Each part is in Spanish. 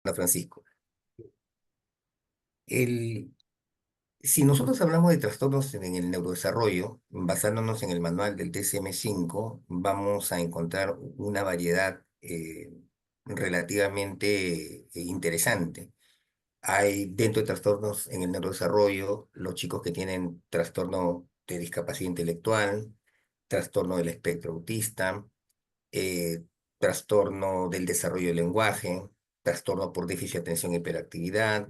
Francisco. El, si nosotros hablamos de trastornos en el neurodesarrollo, basándonos en el manual del DSM-5, vamos a encontrar una variedad relativamente interesante. Hay dentro de trastornos en el neurodesarrollo los chicos que tienen trastorno de discapacidad intelectual, trastorno del espectro autista, eh, trastorno del desarrollo del lenguaje, trastorno por déficit de atención e hiperactividad,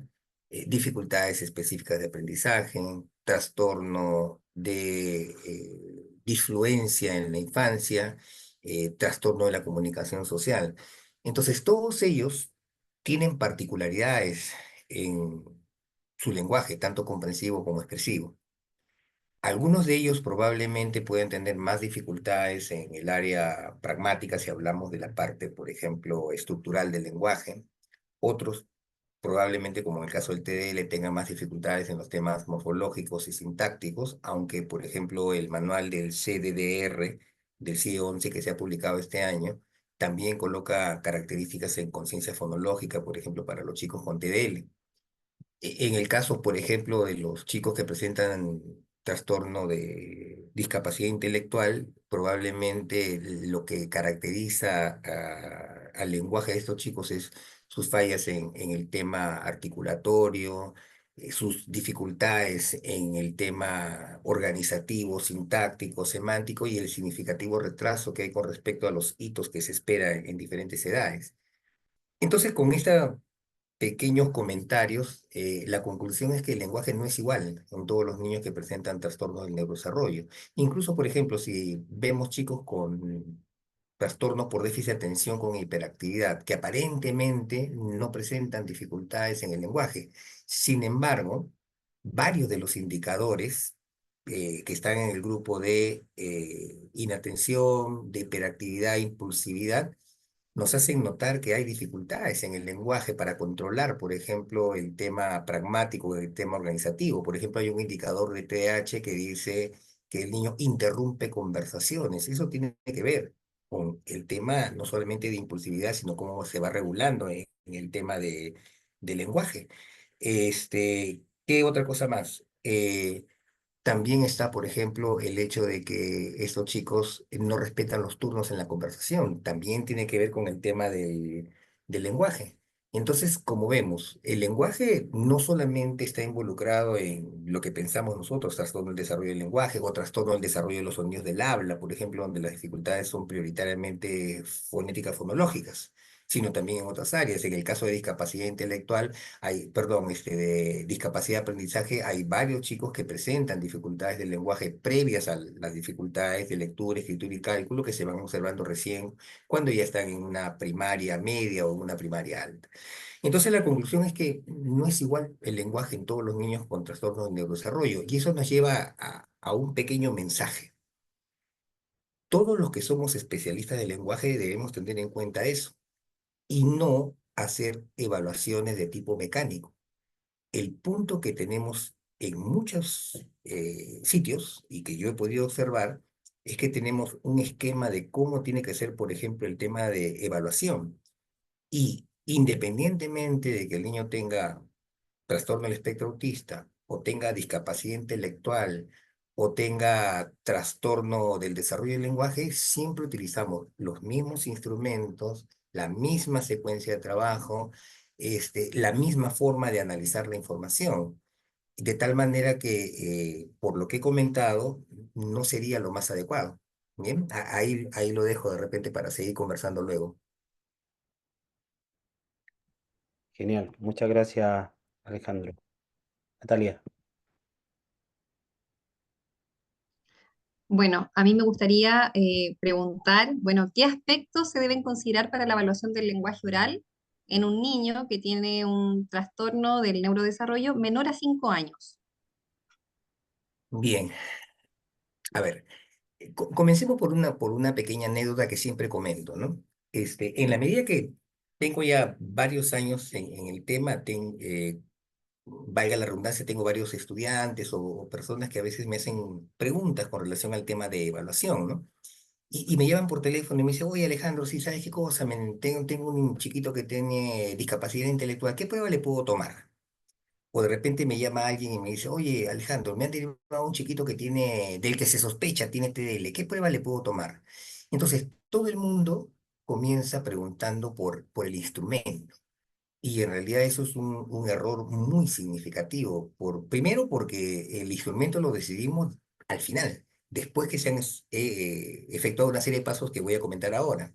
dificultades específicas de aprendizaje, trastorno de disfluencia en la infancia, trastorno de la comunicación social. Entonces, todos ellos tienen particularidades en su lenguaje, tanto comprensivo como expresivo. Algunos de ellos probablemente pueden tener más dificultades en el área pragmática si hablamos de la parte, por ejemplo, estructural del lenguaje. Otros probablemente, como en el caso del TDL, tengan más dificultades en los temas morfológicos y sintácticos, aunque, por ejemplo, el manual del CDDR, del CIE-11 que se ha publicado este año, también coloca características en conciencia fonológica, por ejemplo, para los chicos con TDL. En el caso, por ejemplo, de los chicos que presentan trastorno de discapacidad intelectual, probablemente lo que caracteriza al lenguaje de estos chicos es sus fallas en el tema articulatorio, sus dificultades en el tema organizativo, sintáctico, semántico y el significativo retraso que hay con respecto a los hitos que se esperan en diferentes edades. Entonces, con esta pequeños comentarios, la conclusión es que el lenguaje no es igual en todos los niños que presentan trastornos del neurodesarrollo. Incluso, por ejemplo, si vemos chicos con trastornos por déficit de atención con hiperactividad, que aparentemente no presentan dificultades en el lenguaje. Sin embargo, varios de los indicadores que están en el grupo de inatención, de hiperactividad, impulsividad, nos hacen notar que hay dificultades en el lenguaje para controlar, por ejemplo, el tema pragmático, el tema organizativo. Por ejemplo, hay un indicador de TDAH que dice que el niño interrumpe conversaciones. Eso tiene que ver con el tema no solamente de impulsividad, sino cómo se va regulando en el tema de lenguaje. ¿Qué otra cosa más? También está, por ejemplo, el hecho de que estos chicos no respetan los turnos en la conversación. También tiene que ver con el tema del lenguaje. Entonces, como vemos, el lenguaje no solamente está involucrado en lo que pensamos nosotros, trastorno del desarrollo del lenguaje o trastorno del desarrollo de los sonidos del habla, por ejemplo, donde las dificultades son prioritariamente fonéticas fonológicas, sino también en otras áreas. En el caso de discapacidad intelectual, perdón, de discapacidad de aprendizaje, hay varios chicos que presentan dificultades del lenguaje previas a las dificultades de lectura, escritura y cálculo que se van observando recién cuando ya están en una primaria media o en una primaria alta. Entonces la conclusión es que no es igual el lenguaje en todos los niños con trastornos de neurodesarrollo y eso nos lleva a un pequeño mensaje. Todos los que somos especialistas del lenguaje debemos tener en cuenta eso y no hacer evaluaciones de tipo mecánico. El punto que tenemos en muchos sitios y que yo he podido observar es que tenemos un esquema de cómo tiene que ser, por ejemplo, el tema de evaluación. Y independientemente de que el niño tenga trastorno del espectro autista o tenga discapacidad intelectual o tenga trastorno del desarrollo del lenguaje, siempre utilizamos los mismos instrumentos, la misma secuencia de trabajo, la misma forma de analizar la información. De tal manera que, por lo que he comentado, no sería lo más adecuado. Bien, ahí lo dejo de repente para seguir conversando luego. Genial, muchas gracias, Alejandro. Natalia. Bueno, a mí me gustaría preguntar, bueno, ¿qué aspectos se deben considerar para la evaluación del lenguaje oral en un niño que tiene un trastorno del neurodesarrollo menor a 5 años? Bien, a ver, comencemos por una pequeña anécdota que siempre comento, ¿no? En la medida que tengo ya varios años en el tema, valga la redundancia, tengo varios estudiantes o personas que a veces me hacen preguntas con relación al tema de evaluación, ¿no? Y me llaman por teléfono y me dicen, oye Alejandro, sí, ¿sabes qué cosa? Tengo un chiquito que tiene discapacidad intelectual, ¿qué prueba le puedo tomar? O de repente me llama alguien y me dice, oye Alejandro, me han derivado a un chiquito del que se sospecha tiene TDL, ¿qué prueba le puedo tomar? Entonces, todo el mundo comienza preguntando por el instrumento. Y en realidad eso es un error muy significativo. Primero porque el instrumento lo decidimos al final, después que se han efectuado una serie de pasos que voy a comentar ahora.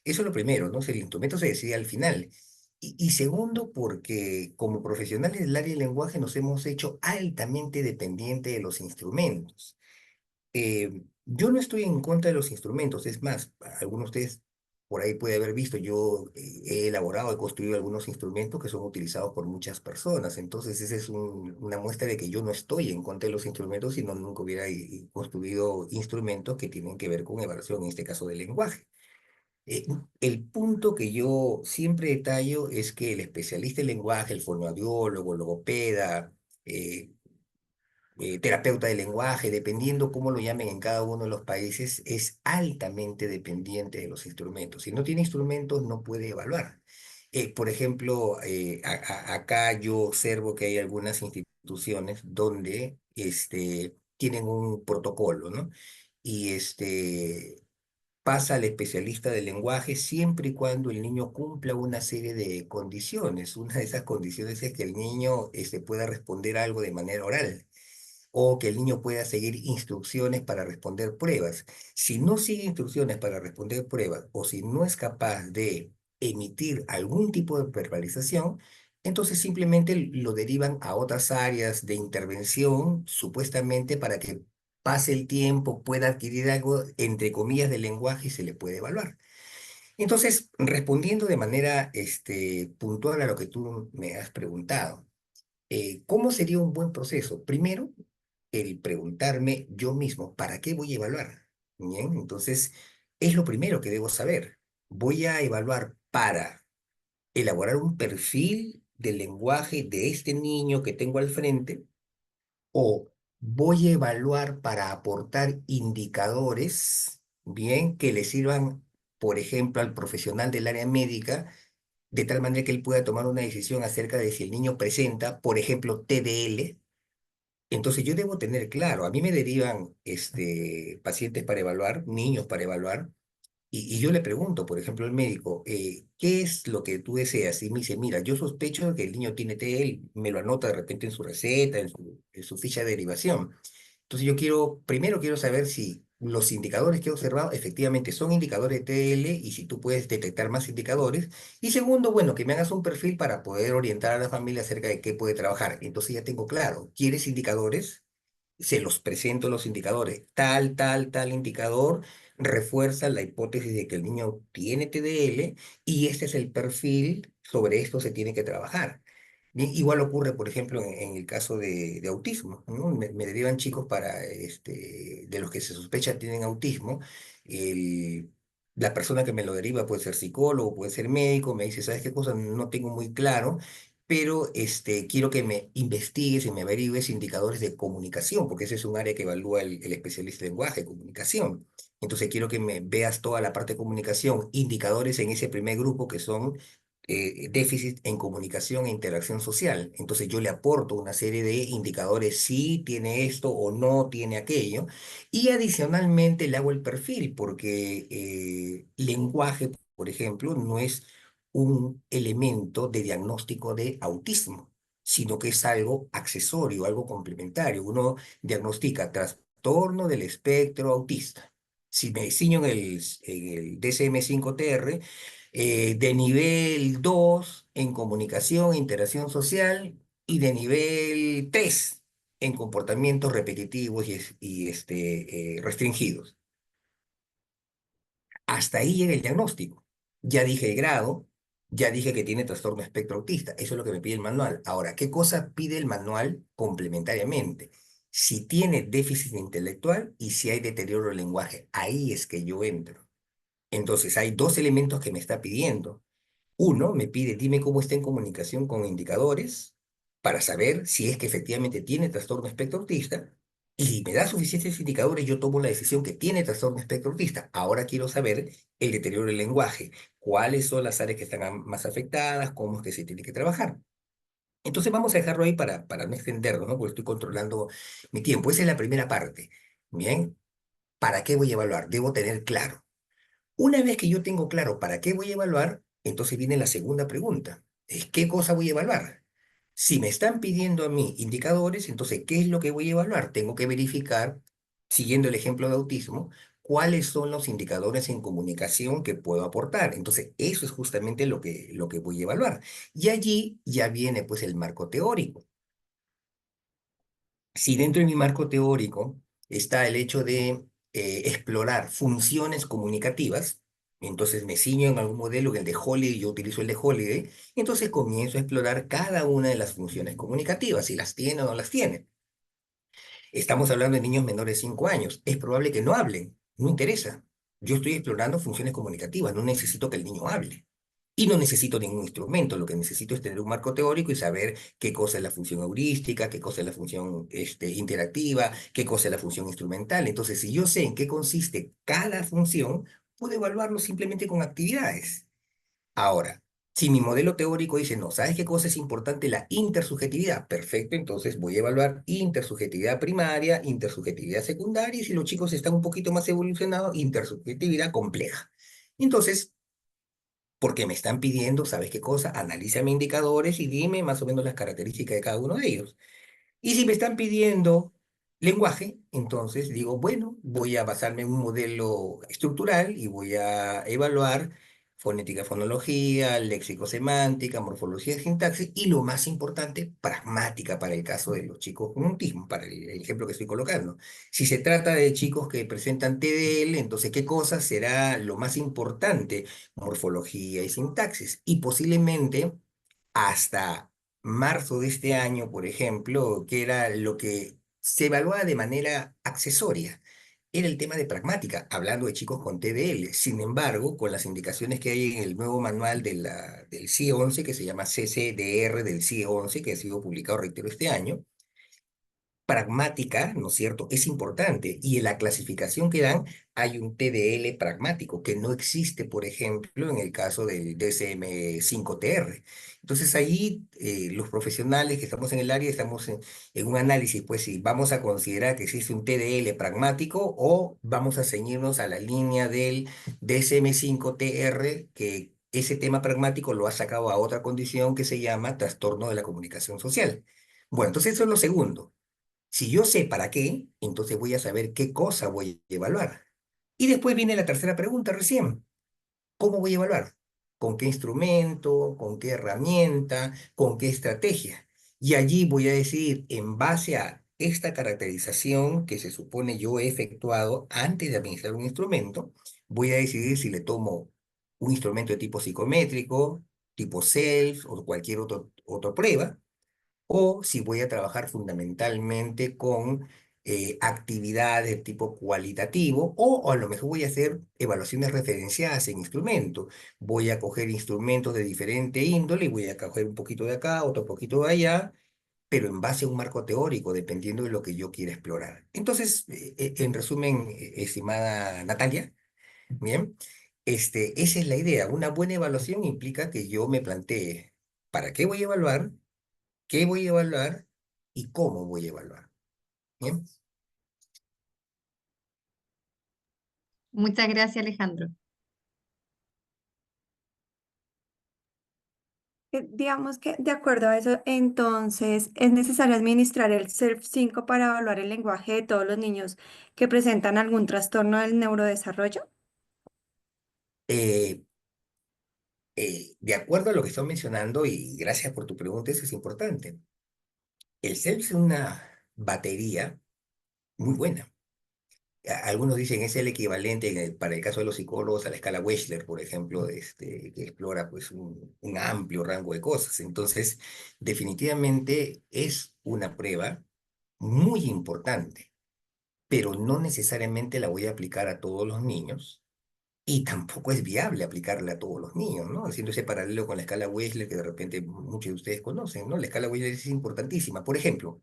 Eso es lo primero, ¿no? El instrumento se decide al final. Y segundo, porque como profesionales del área del lenguaje nos hemos hecho altamente dependientes de los instrumentos. Yo no estoy en contra de los instrumentos, es más, algunos de ustedes por ahí puede haber visto, yo he elaborado, he construido algunos instrumentos que son utilizados por muchas personas, entonces esa es una muestra de que yo no estoy en contra de los instrumentos, sino nunca hubiera construido instrumentos que tienen que ver con evaluación, en este caso del lenguaje. Eh, el punto que yo siempre detallo es que el especialista en lenguaje, el fonoaudiólogo, logopeda, eh, terapeuta de lenguaje, dependiendo cómo lo llamen en cada uno de los países, es altamente dependiente de los instrumentos. Si no tiene instrumentos, no puede evaluar. Por ejemplo, acá yo observo que hay algunas instituciones donde tienen un protocolo, ¿no? Y pasa al especialista del lenguaje siempre y cuando el niño cumpla una serie de condiciones. Una de esas condiciones es que el niño pueda responder algo de manera oral o que el niño pueda seguir instrucciones para responder pruebas. Si no sigue instrucciones para responder pruebas o si no es capaz de emitir algún tipo de verbalización, entonces simplemente lo derivan a otras áreas de intervención, supuestamente para que pase el tiempo, pueda adquirir algo, entre comillas, del lenguaje y se le puede evaluar. Entonces, respondiendo de manera puntual a lo que tú me has preguntado, ¿cómo sería un buen proceso? Primero, el preguntarme yo mismo, ¿para qué voy a evaluar? Bien, entonces, es lo primero que debo saber. Voy a evaluar para elaborar un perfil del lenguaje de este niño que tengo al frente o voy a evaluar para aportar indicadores, bien, que le sirvan, por ejemplo, al profesional del área médica de tal manera que él pueda tomar una decisión acerca de si el niño presenta, por ejemplo, TDL. Entonces yo debo tener claro, a mí me derivan pacientes para evaluar, niños para evaluar, y yo le pregunto, por ejemplo, al médico, ¿qué es lo que tú deseas? Y me dice, mira, yo sospecho que el niño tiene TDL, me lo anota de repente en su receta, en su ficha de derivación. Entonces primero quiero saber si los indicadores que he observado efectivamente son indicadores de TL y si tú puedes detectar más indicadores. Y segundo, bueno, que me hagas un perfil para poder orientar a la familia acerca de qué puede trabajar. Entonces ya tengo claro, ¿quieres indicadores? Se los presento los indicadores. Tal indicador refuerza la hipótesis de que el niño tiene TDL y este es el perfil, sobre esto se tiene que trabajar. Bien, igual ocurre, por ejemplo, en el caso de autismo, ¿no? Me derivan chicos de los que se sospecha tienen autismo. El, la persona que me lo deriva puede ser psicólogo, puede ser médico, me dice, ¿sabes qué cosa? No tengo muy claro, pero quiero que me investigues y me averigües indicadores de comunicación, porque ese es un área que evalúa el especialista en lenguaje, comunicación. Entonces quiero que me veas toda la parte de comunicación, indicadores en ese primer grupo que son déficit en comunicación e interacción social. Entonces yo le aporto una serie de indicadores, si tiene esto o no tiene aquello, y adicionalmente le hago el perfil, porque lenguaje, por ejemplo, no es un elemento de diagnóstico de autismo, sino que es algo accesorio, algo complementario. Uno diagnostica trastorno del espectro autista. Si me ciño en el DSM-5-TR, de nivel 2 en comunicación e interacción social y de nivel 3 en comportamientos repetitivos y restringidos. Hasta ahí llega el diagnóstico. Ya dije el grado, ya dije que tiene trastorno espectro autista. Eso es lo que me pide el manual. Ahora, ¿qué cosa pide el manual complementariamente? Si tiene déficit intelectual y si hay deterioro del lenguaje. Ahí es que yo entro. Entonces, hay dos elementos que me está pidiendo. Uno, me pide, dime cómo está en comunicación con indicadores para saber si es que efectivamente tiene trastorno espectro autista. Y si me da suficientes indicadores, yo tomo la decisión que tiene trastorno espectro autista. Ahora quiero saber el deterioro del lenguaje, cuáles son las áreas que están más afectadas, cómo es que se tiene que trabajar. Entonces vamos a dejarlo ahí para no extenderlo, ¿no? Porque estoy controlando mi tiempo. Esa es la primera parte. Bien, ¿para qué voy a evaluar? Debo tener claro. Una vez que yo tengo claro para qué voy a evaluar, entonces viene la segunda pregunta. Es ¿qué cosa voy a evaluar? Si me están pidiendo a mí indicadores, entonces, ¿qué es lo que voy a evaluar? Tengo que verificar, siguiendo el ejemplo de autismo, cuáles son los indicadores en comunicación que puedo aportar. Entonces, eso es justamente lo que voy a evaluar. Y allí ya viene pues el marco teórico. Si dentro de mi marco teórico está el hecho de explorar funciones comunicativas, entonces me ciño en algún modelo, el de Holiday, yo utilizo el de Holiday, entonces comienzo a explorar cada una de las funciones comunicativas, si las tiene o no las tiene. Estamos hablando de niños menores de 5 años, es probable que no hablen, no interesa. Yo estoy explorando funciones comunicativas, no necesito que el niño hable. Y no necesito ningún instrumento, lo que necesito es tener un marco teórico y saber qué cosa es la función heurística, qué cosa es la función interactiva, qué cosa es la función instrumental. Entonces, si yo sé en qué consiste cada función, puedo evaluarlo simplemente con actividades. Ahora, si mi modelo teórico dice, no, ¿sabes qué cosa es importante? La intersubjetividad. Perfecto, entonces voy a evaluar intersubjetividad primaria, intersubjetividad secundaria, y si los chicos están un poquito más evolucionados, intersubjetividad compleja. Entonces, porque me están pidiendo, ¿sabes qué cosa? Analízame indicadores y dime más o menos las características de cada uno de ellos. Y si me están pidiendo lenguaje, entonces digo, bueno, voy a basarme en un modelo estructural y voy a evaluar fonética, fonología, léxico, semántica, morfología, sintaxis y lo más importante, pragmática para el caso de los chicos con autismo, para el ejemplo que estoy colocando. Si se trata de chicos que presentan TDL, entonces, ¿qué cosa será lo más importante? Morfología y sintaxis. Y posiblemente hasta marzo de este año, por ejemplo, que era lo que se evaluaba de manera accesoria, era el tema de pragmática, hablando de chicos con TDL. Sin embargo, con las indicaciones que hay en el nuevo manual del CIE 11, que se llama CCDR del CIE 11, que ha sido publicado, reitero, este año, pragmática, ¿no es cierto? Es importante. Y en la clasificación que dan hay un TDL pragmático que no existe, por ejemplo, en el caso del DSM-5TR. Entonces ahí los profesionales que estamos en el área estamos en un análisis, pues si vamos a considerar que existe un TDL pragmático o vamos a ceñirnos a la línea del DSM-5TR que... Ese tema pragmático lo ha sacado a otra condición que se llama trastorno de la comunicación social. Bueno, entonces eso es lo segundo. Si yo sé para qué, entonces voy a saber qué cosa voy a evaluar. Y después viene la tercera pregunta recién. ¿Cómo voy a evaluar? ¿Con qué instrumento? ¿Con qué herramienta? ¿Con qué estrategia? Y allí voy a decidir, en base a esta caracterización que se supone yo he efectuado antes de administrar un instrumento, voy a decidir si le tomo un instrumento de tipo psicométrico, tipo SELF o cualquier otra prueba o si voy a trabajar fundamentalmente con actividades de tipo cualitativo, o a lo mejor voy a hacer evaluaciones referenciadas en instrumentos. Voy a coger instrumentos de diferente índole y voy a coger un poquito de acá, otro poquito de allá, pero en base a un marco teórico, dependiendo de lo que yo quiera explorar. Entonces, en resumen, estimada Natalia, bien, esa es la idea. Una buena evaluación implica que yo me plantee, ¿para qué voy a evaluar? ¿Qué voy a evaluar y cómo voy a evaluar? ¿Bien? Muchas gracias, Alejandro. Digamos que de acuerdo a eso, entonces es necesario administrar el CERF 5 para evaluar el lenguaje de todos los niños que presentan algún trastorno del neurodesarrollo. Eh, de acuerdo a lo que estoy mencionando, y gracias por tu pregunta, eso es importante. El CELF es una batería muy buena. Algunos dicen es el equivalente para el caso de los psicólogos a la escala Wechsler, por ejemplo, que explora pues un amplio rango de cosas. Entonces, definitivamente es una prueba muy importante, pero no necesariamente la voy a aplicar a todos los niños. Y tampoco es viable aplicarla a todos los niños, ¿no? Haciendo ese paralelo con la escala Wechsler que de repente muchos de ustedes conocen, ¿no? La escala Wechsler es importantísima. Por ejemplo,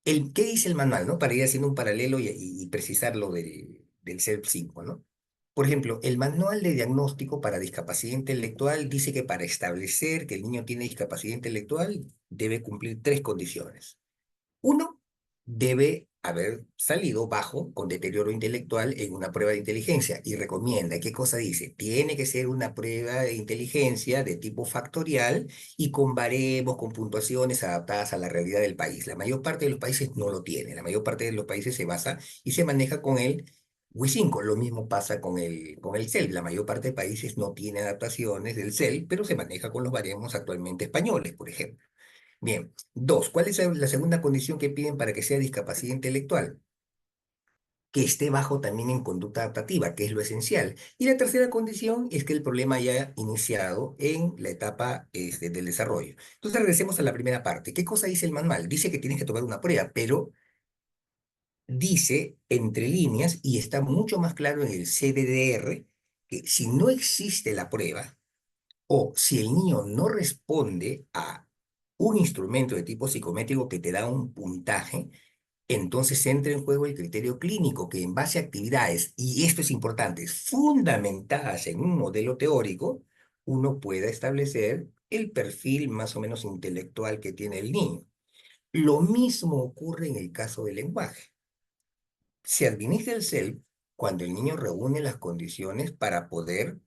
¿Qué dice el manual, no? Para ir haciendo un paralelo y precisar lo del CEP 5, ¿no? Por ejemplo, el manual de diagnóstico para discapacidad intelectual dice que para establecer que el niño tiene discapacidad intelectual debe cumplir tres condiciones. Uno, debe haber salido bajo con deterioro intelectual en una prueba de inteligencia y recomienda, ¿qué cosa dice? Tiene que ser una prueba de inteligencia de tipo factorial y con baremos, con puntuaciones adaptadas a la realidad del país. La mayor parte de los países no lo tiene, la mayor parte de los países se basa y se maneja con el WIS5. Lo mismo pasa con el CEL. La mayor parte de países no tiene adaptaciones del CEL, pero se maneja con los baremos actualmente españoles, por ejemplo. Bien, dos, ¿cuál es la segunda condición que piden para que sea discapacidad intelectual? Que esté bajo también en conducta adaptativa, que es lo esencial. Y la tercera condición es que el problema haya iniciado en la etapa del desarrollo. Entonces regresemos a la primera parte. ¿Qué cosa dice el manual? Dice que tienes que tomar una prueba, pero dice entre líneas, y está mucho más claro en el CBDR, que si no existe la prueba, o si el niño no responde a un instrumento de tipo psicométrico que te da un puntaje, entonces entra en juego el criterio clínico que en base a actividades, y esto es importante, fundamentadas en un modelo teórico, uno pueda establecer el perfil más o menos intelectual que tiene el niño. Lo mismo ocurre en el caso del lenguaje. Se administra el CELP cuando el niño reúne las condiciones para poder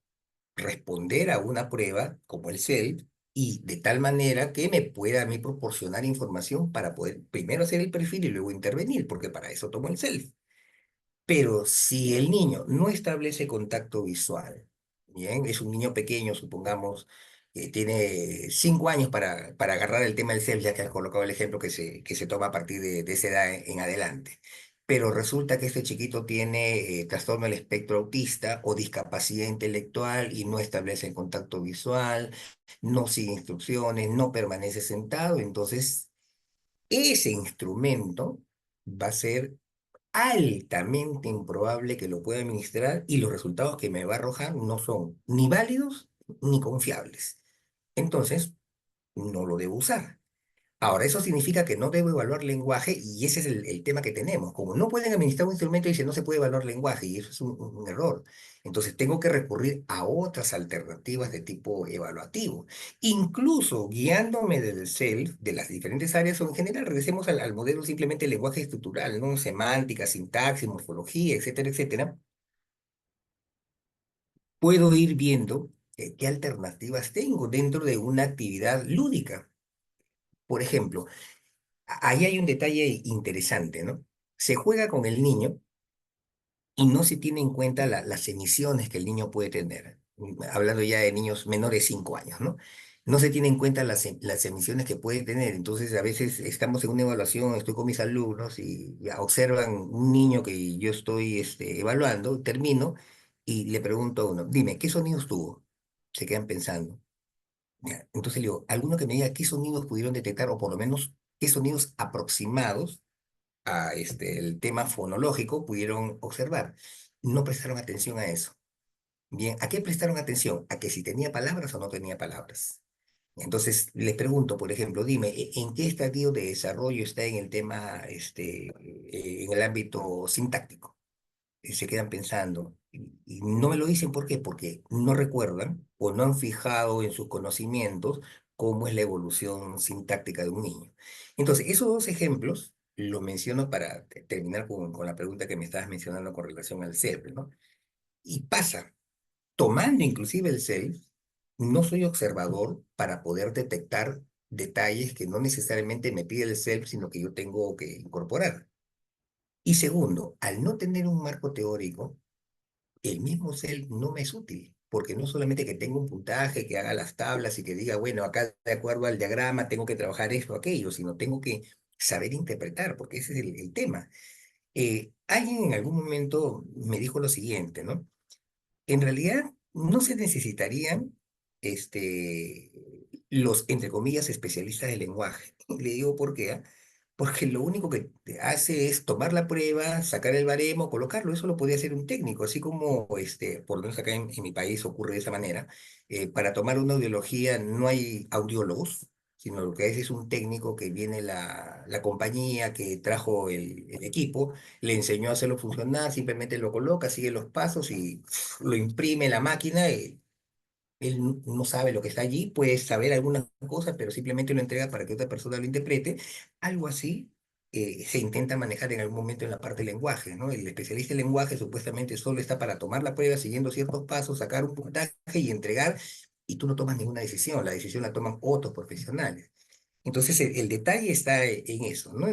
responder a una prueba como el CELP y de tal manera que me pueda a mí proporcionar información para poder primero hacer el perfil y luego intervenir, porque para eso tomo el CELP. Pero si el niño no establece contacto visual, bien, es un niño pequeño, supongamos, tiene 5 años para agarrar el tema del CELF, ya que has colocado el ejemplo que se toma a partir de esa edad en adelante. Pero resulta que este chiquito tiene trastorno del espectro autista o discapacidad intelectual y no establece el contacto visual, no sigue instrucciones, no permanece sentado, entonces ese instrumento va a ser altamente improbable que lo pueda administrar y los resultados que me va a arrojar no son ni válidos ni confiables. Entonces, no lo debo usar. Ahora, eso significa que no debo evaluar lenguaje y ese es el tema que tenemos. Como no pueden administrar un instrumento, dice no se puede evaluar lenguaje y eso es un error. Entonces tengo que recurrir a otras alternativas de tipo evaluativo. Incluso guiándome del CELF, de las diferentes áreas, o en general, regresemos al modelo simplemente lenguaje estructural, ¿no? Semántica, sintaxis, morfología, etcétera, etcétera. Puedo ir viendo qué alternativas tengo dentro de una actividad lúdica. Por ejemplo, ahí hay un detalle interesante, ¿no? Se juega con el niño y no se tiene en cuenta las emisiones que el niño puede tener. Hablando ya de niños menores de 5 años, ¿no? No se tiene en cuenta las emisiones que puede tener. Entonces, a veces estamos en una evaluación, estoy con mis alumnos y ya observan un niño que yo estoy evaluando, termino y le pregunto a uno, dime, ¿qué sonidos tuvo? Se quedan pensando. Ya, entonces le digo, alguno que me diga qué sonidos pudieron detectar o por lo menos qué sonidos aproximados a el tema fonológico pudieron observar. No prestaron atención a eso. Bien, ¿a qué prestaron atención? A que si tenía palabras o no tenía palabras. Entonces, les pregunto, por ejemplo, dime, ¿en qué estadio de desarrollo está en el tema, en el ámbito sintáctico? Se quedan pensando y no me lo dicen ¿por qué? Porque no recuerdan o no han fijado en sus conocimientos cómo es la evolución sintáctica de un niño. Entonces, esos dos ejemplos los menciono para terminar con la pregunta que me estabas mencionando con relación al cerebro, ¿no? Y pasa, tomando inclusive el self, no soy observador para poder detectar detalles que no necesariamente me pide el self, sino que yo tengo que incorporar. Y segundo, al no tener un marco teórico, el mismo CEL no me es útil, porque no solamente que tenga un puntaje, que haga las tablas y que diga, bueno, acá de acuerdo al diagrama tengo que trabajar esto o aquello, sino tengo que saber interpretar, porque ese es el tema. Alguien en algún momento me dijo lo siguiente, ¿no? En realidad no se necesitarían este, los, entre comillas, especialistas del lenguaje. Le digo por qué, ¿ah? Porque lo único que te hace es tomar la prueba, sacar el baremo, colocarlo. Eso lo podría hacer un técnico, así como por lo menos acá en mi país ocurre de esa manera. Para tomar una audiología no hay audiólogos, sino lo que es un técnico que viene la compañía que trajo el equipo, le enseñó a hacerlo funcionar, simplemente lo coloca, sigue los pasos y lo imprime en la máquina. Él no sabe lo que está allí, puede saber algunas cosas, pero simplemente lo entrega para que otra persona lo interprete. Algo así se intenta manejar en algún momento en la parte de lenguaje, ¿no? El especialista en lenguaje supuestamente solo está para tomar la prueba siguiendo ciertos pasos, sacar un puntaje y entregar, y tú no tomas ninguna decisión, la decisión la toman otros profesionales. Entonces, el detalle está en eso, ¿no?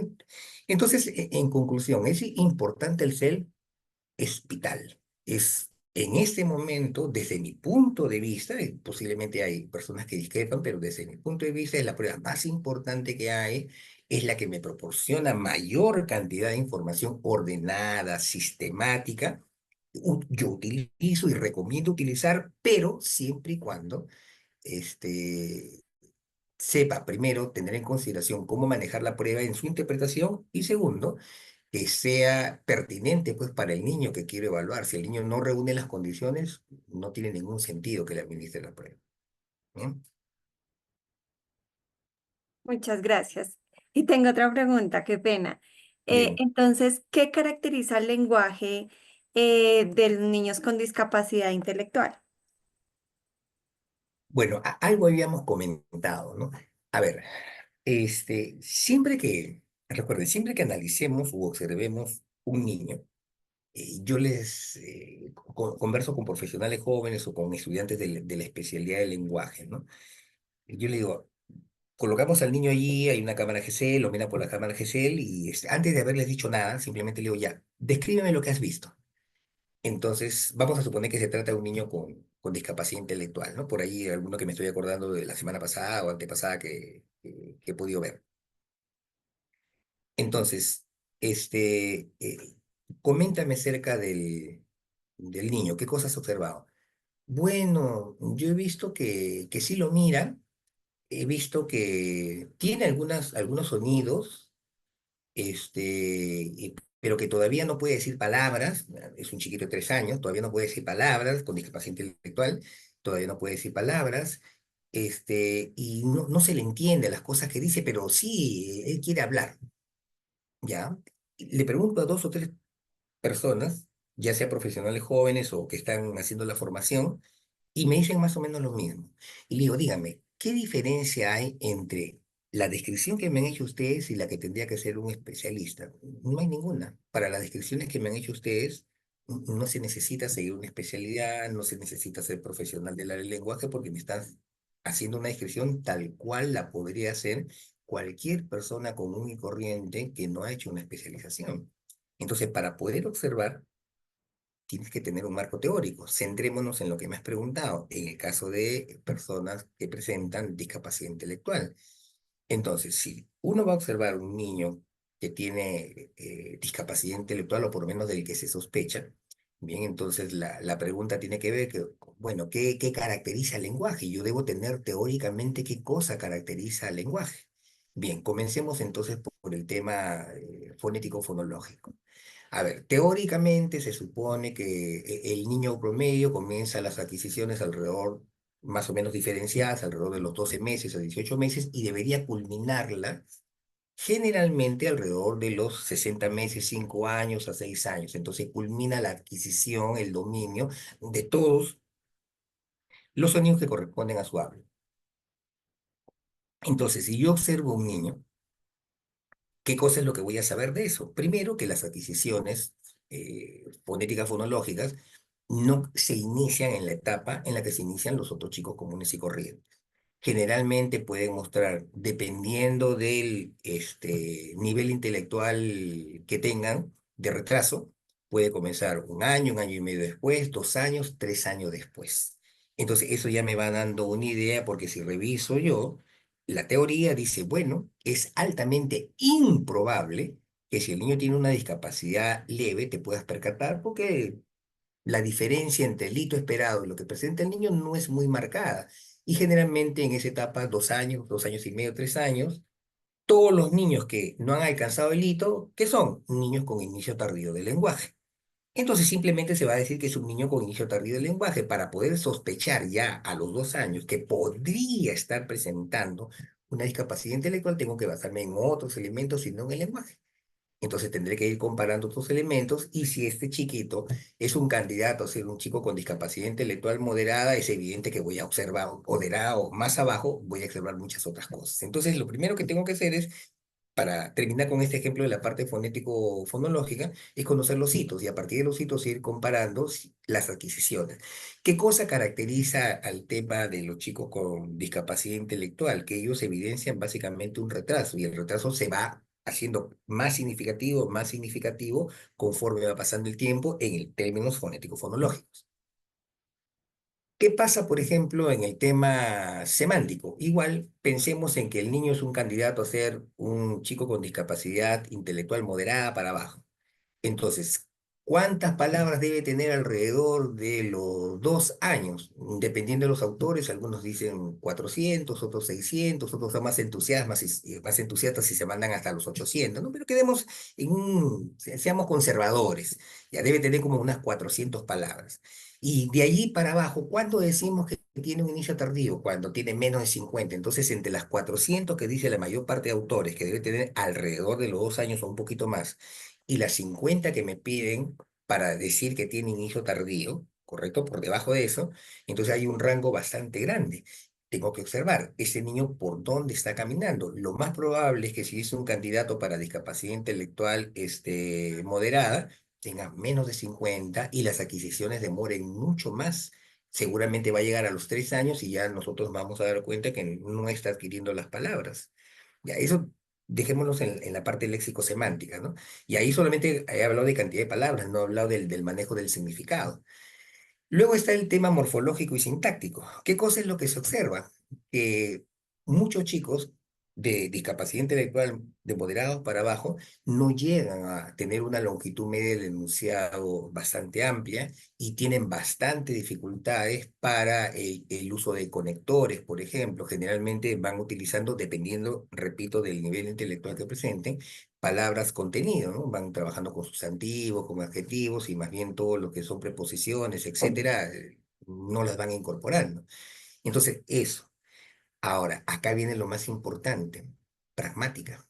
Entonces, en conclusión, es importante el ser es vital. Es en este momento, desde mi punto de vista, y posiblemente hay personas que discrepan, pero desde mi punto de vista es la prueba más importante que hay, es la que me proporciona mayor cantidad de información ordenada, sistemática. Yo utilizo y recomiendo utilizar, pero siempre y cuando sepa primero tener en consideración cómo manejar la prueba en su interpretación y segundo, que sea pertinente pues para el niño que quiere evaluar. Si el niño no reúne las condiciones, no tiene ningún sentido que le administre la prueba. ¿Bien? Muchas gracias. Y tengo otra pregunta, qué pena. Bien. Entonces, ¿qué caracteriza el lenguaje de los niños con discapacidad intelectual? Bueno, algo habíamos comentado, ¿no? A ver, recuerden, siempre que analicemos u observemos un niño, yo les converso con profesionales jóvenes o con estudiantes de la especialidad de lenguaje, ¿no? Y yo le digo, colocamos al niño allí, hay una cámara GCL, lo mira por la cámara GCL y antes de haberles dicho nada, simplemente le digo, ya, descríbeme lo que has visto. Entonces, vamos a suponer que se trata de un niño con discapacidad intelectual, ¿no? Por ahí alguno que me estoy acordando de la semana pasada o antepasada que he podido ver. Entonces, coméntame acerca del niño, ¿qué cosas has observado? Bueno, yo he visto que sí lo mira, he visto que tiene algunos sonidos, pero que todavía no puede decir palabras. Es un chiquito de 3 años, todavía no puede decir palabras, con discapacidad intelectual, todavía no puede decir palabras, y no se le entiende las cosas que dice, pero sí, él quiere hablar, ¿ya? Le pregunto a 2 o 3 personas, ya sea profesionales jóvenes o que están haciendo la formación, y me dicen más o menos lo mismo. Y le digo, dígame, ¿qué diferencia hay entre la descripción que me han hecho ustedes y la que tendría que ser un especialista? No hay ninguna. Para las descripciones que me han hecho ustedes, no se necesita seguir una especialidad, no se necesita ser profesional del área del lenguaje porque me están haciendo una descripción tal cual la podría hacer cualquier persona común y corriente que no ha hecho una especialización. Entonces, para poder observar, tienes que tener un marco teórico. Centrémonos en lo que me has preguntado, en el caso de personas que presentan discapacidad intelectual. Entonces, si uno va a observar un niño que tiene discapacidad intelectual, o por lo menos del que se sospecha, bien, entonces la pregunta tiene que ver que, bueno, ¿qué caracteriza el lenguaje? Yo debo tener teóricamente qué cosa caracteriza el lenguaje. Bien, comencemos entonces por el tema fonético-fonológico. A ver, teóricamente se supone que el niño promedio comienza las adquisiciones alrededor, más o menos diferenciadas, alrededor de los 12 meses a 18 meses y debería culminarla generalmente alrededor de los 60 meses, 5 años a 6 años. Entonces culmina la adquisición, el dominio de todos los sonidos que corresponden a su habla. Entonces, si yo observo un niño, ¿qué cosa es lo que voy a saber de eso? Primero, que las adquisiciones fonéticas fonológicas no se inician en la etapa en la que se inician los otros chicos comunes y corrientes. Generalmente pueden mostrar, dependiendo del nivel intelectual que tengan de retraso, puede comenzar un año y medio después, 2 años, 3 años después. Entonces, eso ya me va dando una idea, porque si reviso yo, la teoría dice, bueno, es altamente improbable que si el niño tiene una discapacidad leve, te puedas percatar, porque la diferencia entre el hito esperado y lo que presenta el niño no es muy marcada. Y generalmente en esa etapa, 2 años, 2 años y medio, 3 años, todos los niños que no han alcanzado el hito, ¿qué son? Niños con inicio tardío del lenguaje. Entonces simplemente se va a decir que es un niño con inicio tardío del lenguaje para poder sospechar ya a los 2 años que podría estar presentando una discapacidad intelectual, tengo que basarme en otros elementos y no en el lenguaje. Entonces tendré que ir comparando otros elementos y si este chiquito es un candidato a ser un chico con discapacidad intelectual moderada, es evidente que voy a observar, moderada o más abajo, voy a observar muchas otras cosas. Entonces lo primero que tengo que hacer es, para terminar con este ejemplo de la parte fonético-fonológica, es conocer los hitos y a partir de los hitos ir comparando las adquisiciones. ¿Qué cosa caracteriza al tema de los chicos con discapacidad intelectual? Que ellos evidencian básicamente un retraso y el retraso se va haciendo más significativo conforme va pasando el tiempo en el términos fonético-fonológicos. ¿Qué pasa, por ejemplo, en el tema semántico? Igual pensemos en que el niño es un candidato a ser un chico con discapacidad intelectual moderada para abajo. Entonces, ¿cuántas palabras debe tener alrededor de los 2 años? Dependiendo de los autores, algunos dicen 400, otros 600, otros son más entusiastas y se mandan hasta los 800, ¿no? Pero quedemos seamos conservadores, ya debe tener como unas 400 palabras. Y de allí para abajo, ¿cuándo decimos que tiene un inicio tardío? Cuando tiene menos de 50. Entonces, entre las 400 que dice la mayor parte de autores, que debe tener alrededor de los 2 años o un poquito más, y las 50 que me piden para decir que tiene inicio tardío, ¿correcto? Por debajo de eso, entonces hay un rango bastante grande. Tengo que observar ese niño por dónde está caminando. Lo más probable es que si es un candidato para discapacidad intelectual moderada, tenga menos de 50 y las adquisiciones demoren mucho más. Seguramente va a llegar a los 3 años y ya nosotros vamos a dar cuenta que no está adquiriendo las palabras. Ya, eso dejémonos en la parte léxico-semántica, ¿no? Y ahí solamente he hablado de cantidad de palabras, no he hablado del manejo del significado. Luego está el tema morfológico y sintáctico. ¿Qué cosa es lo que se observa? Que muchos chicos de discapacidad intelectual de moderados para abajo no llegan a tener una longitud media del enunciado bastante amplia y tienen bastante dificultades para el uso de conectores, por ejemplo. Generalmente van utilizando, dependiendo, repito, del nivel intelectual que presenten, palabras contenido, ¿no? Van trabajando con sustantivos, con adjetivos y más bien todo lo que son preposiciones, etcétera, no las van incorporando. Entonces, eso. Ahora, acá viene lo más importante, pragmática.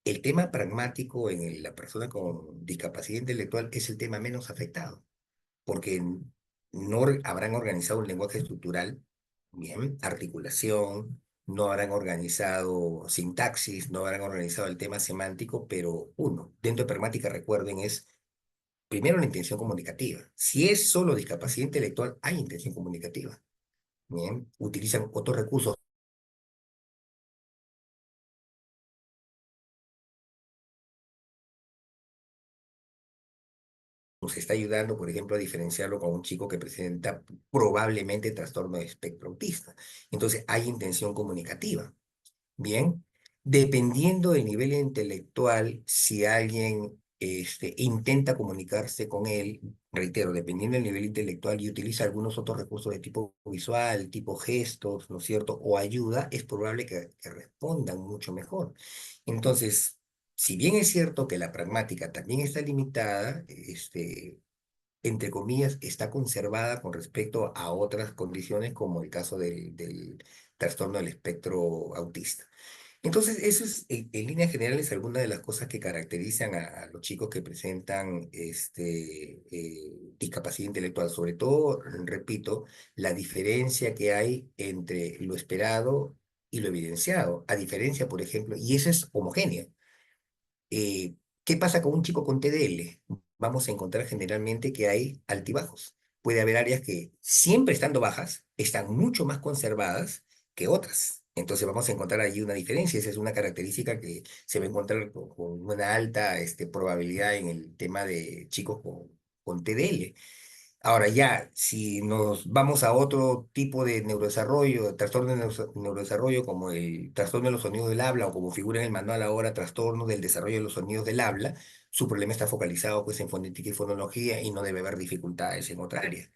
El tema pragmático en la persona con discapacidad intelectual es el tema menos afectado, porque no habrán organizado un lenguaje estructural, bien, articulación, no habrán organizado sintaxis, no habrán organizado el tema semántico, pero uno, dentro de pragmática, recuerden, es primero la intención comunicativa. Si es solo discapacidad intelectual, hay intención comunicativa. Bien, utilizan otros recursos. Nos está ayudando, por ejemplo, a diferenciarlo con un chico que presenta probablemente trastorno de espectro autista. Entonces, hay intención comunicativa. Bien, dependiendo del nivel intelectual, si alguien intenta comunicarse con él, reitero, dependiendo del nivel intelectual y utiliza algunos otros recursos de tipo visual, tipo gestos, ¿no es cierto? O ayuda, es probable que respondan mucho mejor. Entonces, si bien es cierto que la pragmática también está limitada, entre comillas, está conservada con respecto a otras condiciones como el caso del trastorno del espectro autista. Entonces, eso es, en líneas generales, algunas de las cosas que caracterizan a los chicos que presentan discapacidad intelectual. Sobre todo, repito, la diferencia que hay entre lo esperado y lo evidenciado. A diferencia, por ejemplo, y eso es homogéneo. Eh, ¿Qué pasa con un chico con TDL? Vamos a encontrar generalmente que hay altibajos. Puede haber áreas que, siempre estando bajas, están mucho más conservadas que otras. Entonces vamos a encontrar allí una diferencia. Esa es una característica que se va a encontrar con una alta probabilidad en el tema de chicos con TDL. Ahora ya, si nos vamos a otro tipo de neurodesarrollo, trastorno de neurodesarrollo como el trastorno de los sonidos del habla o como figura en el manual ahora, trastorno del desarrollo de los sonidos del habla, su problema está focalizado pues en fonética y fonología y no debe haber dificultades en otra área.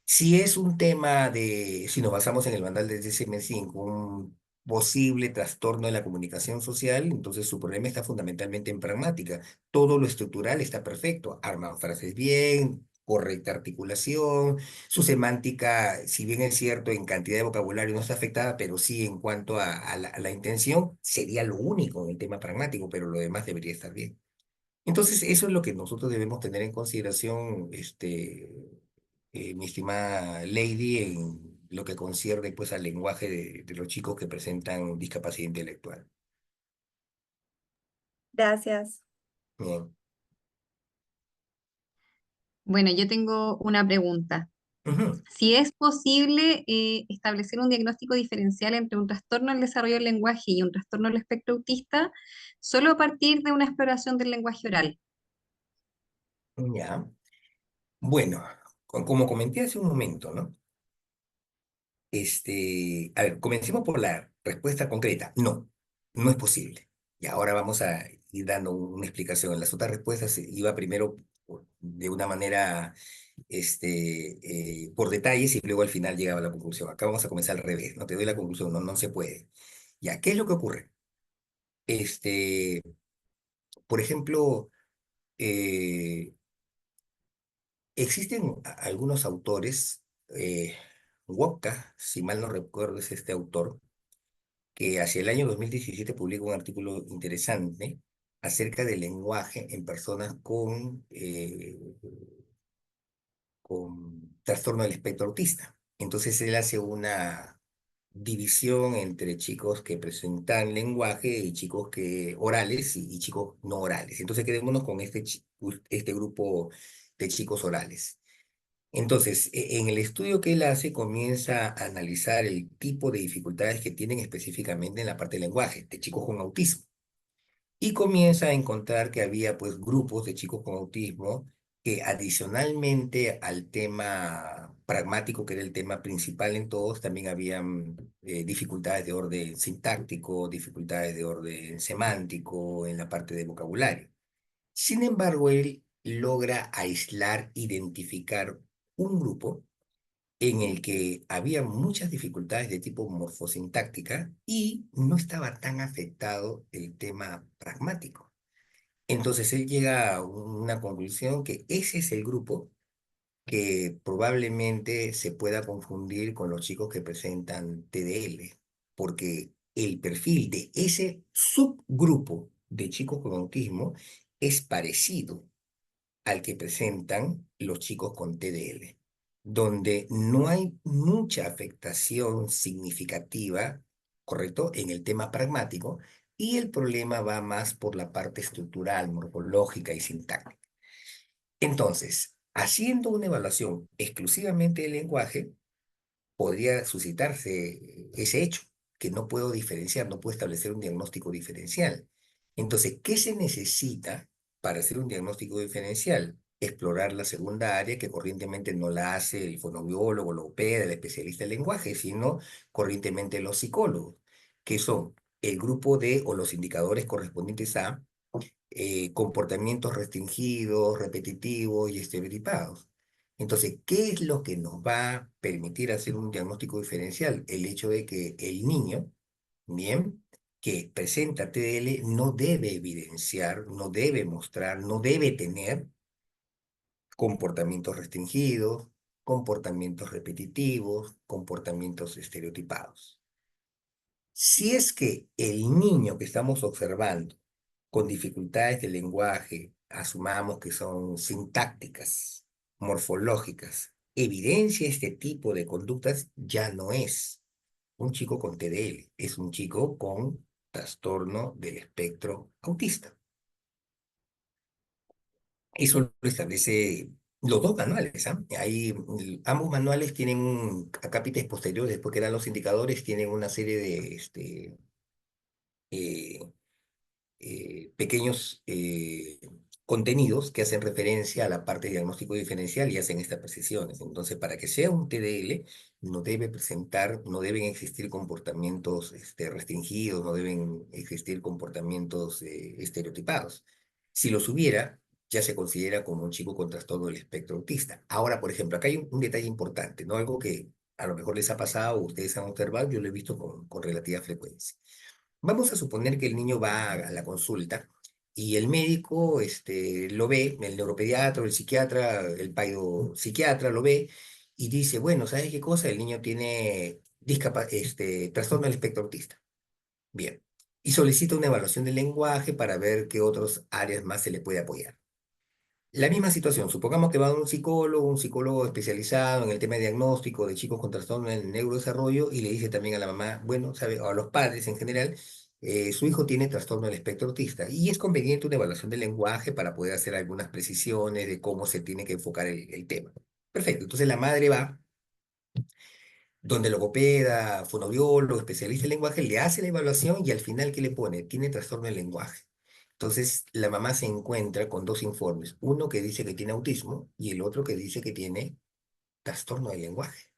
Si es un tema si nos basamos en el manual del DSM-5, un posible trastorno de la comunicación social, entonces su problema está fundamentalmente en pragmática. Todo lo estructural está perfecto, arman frases bien, correcta articulación, su semántica, si bien es cierto, en cantidad de vocabulario no está afectada, pero sí en cuanto a la intención, sería lo único en el tema pragmático, pero lo demás debería estar bien. Entonces, eso es lo que nosotros debemos tener en consideración, mi estimada Lady, en lo que concierne pues al lenguaje de los chicos que presentan discapacidad intelectual. Gracias. Bien. Bueno, yo tengo una pregunta. Ujú. Si es posible establecer un diagnóstico diferencial entre un trastorno del desarrollo del lenguaje y un trastorno del espectro autista, solo a partir de una exploración del lenguaje oral. Ya. Bueno, como comenté hace un momento, ¿no? A ver, comencemos por la respuesta concreta. No, no es posible. Y ahora vamos a ir dando una explicación. En las otras respuestas iba primero de una manera, por detalles y luego al final llegaba a la conclusión. Acá vamos a comenzar al revés. No te doy la conclusión, no, no se puede. Ya, ¿qué es lo que ocurre? Este, por ejemplo, eh, existen algunos autores, Wopka, si mal no recuerdo, es este autor que hacia el año 2017 publica un artículo interesante acerca del lenguaje en personas con trastorno del espectro autista. Entonces él hace una división entre chicos que presentan lenguaje y chicos orales y chicos no orales. Entonces quedémonos con este grupo de chicos orales. Entonces, en el estudio que él hace, comienza a analizar el tipo de dificultades que tienen específicamente en la parte del lenguaje, de chicos con autismo. Y comienza a encontrar que había pues grupos de chicos con autismo que adicionalmente al tema pragmático, que era el tema principal en todos, también habían dificultades de orden sintáctico, dificultades de orden semántico en la parte de vocabulario. Sin embargo, él logra aislar, identificar un grupo en el que había muchas dificultades de tipo morfosintáctica y no estaba tan afectado el tema pragmático. Entonces él llega a una conclusión que ese es el grupo que probablemente se pueda confundir con los chicos que presentan TDL, porque el perfil de ese subgrupo de chicos con autismo es parecido al que presentan los chicos con TDL, donde no hay mucha afectación significativa, ¿correcto?, en el tema pragmático, y el problema va más por la parte estructural, morfológica y sintáctica. Entonces, haciendo una evaluación exclusivamente del lenguaje, podría suscitarse ese hecho, que no puedo diferenciar, no puedo establecer un diagnóstico diferencial. Entonces, ¿qué se necesita para hacer un diagnóstico diferencial? Explorar la segunda área que corrientemente no la hace el fonoaudiólogo, logopeda, el especialista en lenguaje, sino corrientemente los psicólogos, que son el grupo de o los indicadores correspondientes a comportamientos restringidos, repetitivos y estereotipados. Entonces, ¿qué es lo que nos va a permitir hacer un diagnóstico diferencial? El hecho de que el niño, bien, que presenta TDL no debe evidenciar, no debe mostrar, no debe tener comportamientos restringidos, comportamientos repetitivos, comportamientos estereotipados. Si es que el niño que estamos observando con dificultades de lenguaje, asumamos que son sintácticas, morfológicas, evidencia este tipo de conductas, ya no es un chico con TDL, es un chico con trastorno del espectro autista. Eso lo establece los dos manuales, ¿ah? Ambos manuales tienen acápites posteriores, después que dan los indicadores, tienen una serie de eh, pequeños contenidos que hacen referencia a la parte de diagnóstico diferencial y hacen estas precisiones. Entonces, para que sea un TDL, no deben existir comportamientos restringidos, no deben existir comportamientos estereotipados. Si los hubiera, ya se considera como un chico con trastorno del espectro autista. Ahora, por ejemplo, acá hay un detalle importante, ¿no? Algo que a lo mejor les ha pasado, ustedes han observado, yo lo he visto con relativa frecuencia. Vamos a suponer que el niño va a la consulta Y el médico lo ve, el neuropediatra, o el psiquiatra, el psiquiatra lo ve y dice, bueno, ¿sabes qué cosa? El niño tiene trastorno del espectro autista. Bien. Y solicita una evaluación del lenguaje para ver qué otras áreas más se le puede apoyar. La misma situación, supongamos que va a un psicólogo especializado en el tema de diagnóstico de chicos con trastorno en el neurodesarrollo y le dice también a la mamá, bueno, sabe, o a los padres en general, su hijo tiene trastorno del espectro autista y es conveniente una evaluación del lenguaje para poder hacer algunas precisiones de cómo se tiene que enfocar el tema. Perfecto, entonces la madre va donde logopeda, fonoaudiólogo, especialista en lenguaje, le hace la evaluación y al final, ¿qué le pone? Tiene trastorno del lenguaje. Entonces, la mamá se encuentra con dos informes, uno que dice que tiene autismo y el otro que dice que tiene trastorno del lenguaje.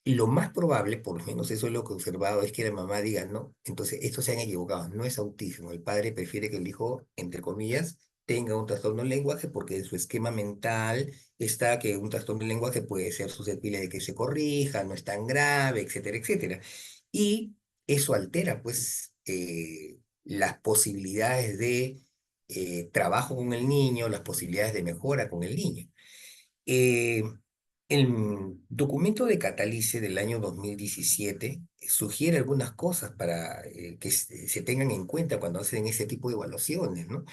Y lo más probable, por lo menos eso es lo que he observado, es que la mamá diga, no, entonces estos se han equivocado, no es autismo. El padre prefiere que el hijo, entre comillas, tenga un trastorno del lenguaje porque en su esquema mental está que un trastorno del lenguaje puede ser susceptible de que se corrija, no es tan grave, etcétera, etcétera. Y eso altera, pues, las posibilidades de trabajo con el niño, las posibilidades de mejora con el niño. Eh, el documento de Catalice del año 2017 sugiere algunas cosas para que se tengan en cuenta cuando hacen ese tipo de evaluaciones, ¿no?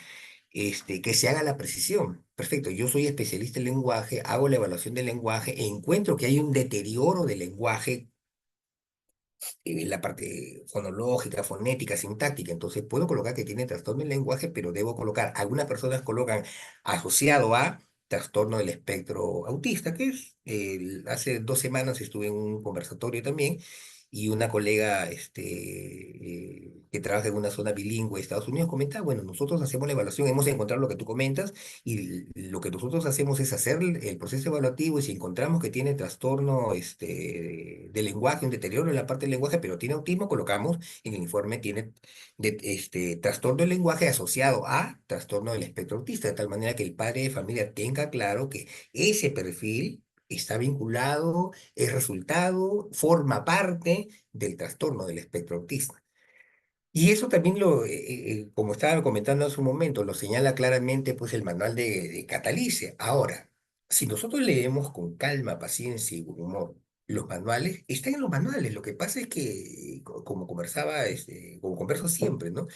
Que se haga la precisión. Perfecto, yo soy especialista en lenguaje, hago la evaluación del lenguaje e encuentro que hay un deterioro del lenguaje, la parte fonológica, fonética, sintáctica. Entonces puedo colocar que tiene trastorno del lenguaje, pero debo colocar, algunas personas colocan asociado a trastorno del espectro autista, que es, hace 2 semanas estuve en un conversatorio también y una colega que trabaja en una zona bilingüe de Estados Unidos comentaba, bueno, nosotros hacemos la evaluación, hemos encontrado lo que tú comentas y lo que nosotros hacemos es hacer el proceso evaluativo y si encontramos que tiene trastorno de lenguaje, un deterioro en la parte del lenguaje, pero tiene autismo, colocamos en el informe tiene trastorno del lenguaje asociado a trastorno del espectro autista, de tal manera que el padre de familia tenga claro que ese perfil está vinculado, es resultado, forma parte del trastorno del espectro autista. Y eso también como estaba comentando hace un momento, lo señala claramente pues el manual de Catalice. Ahora, si nosotros leemos con calma, paciencia y buen humor los manuales, están en los manuales. Lo que pasa es que, como conversaba, como converso siempre, ¿no?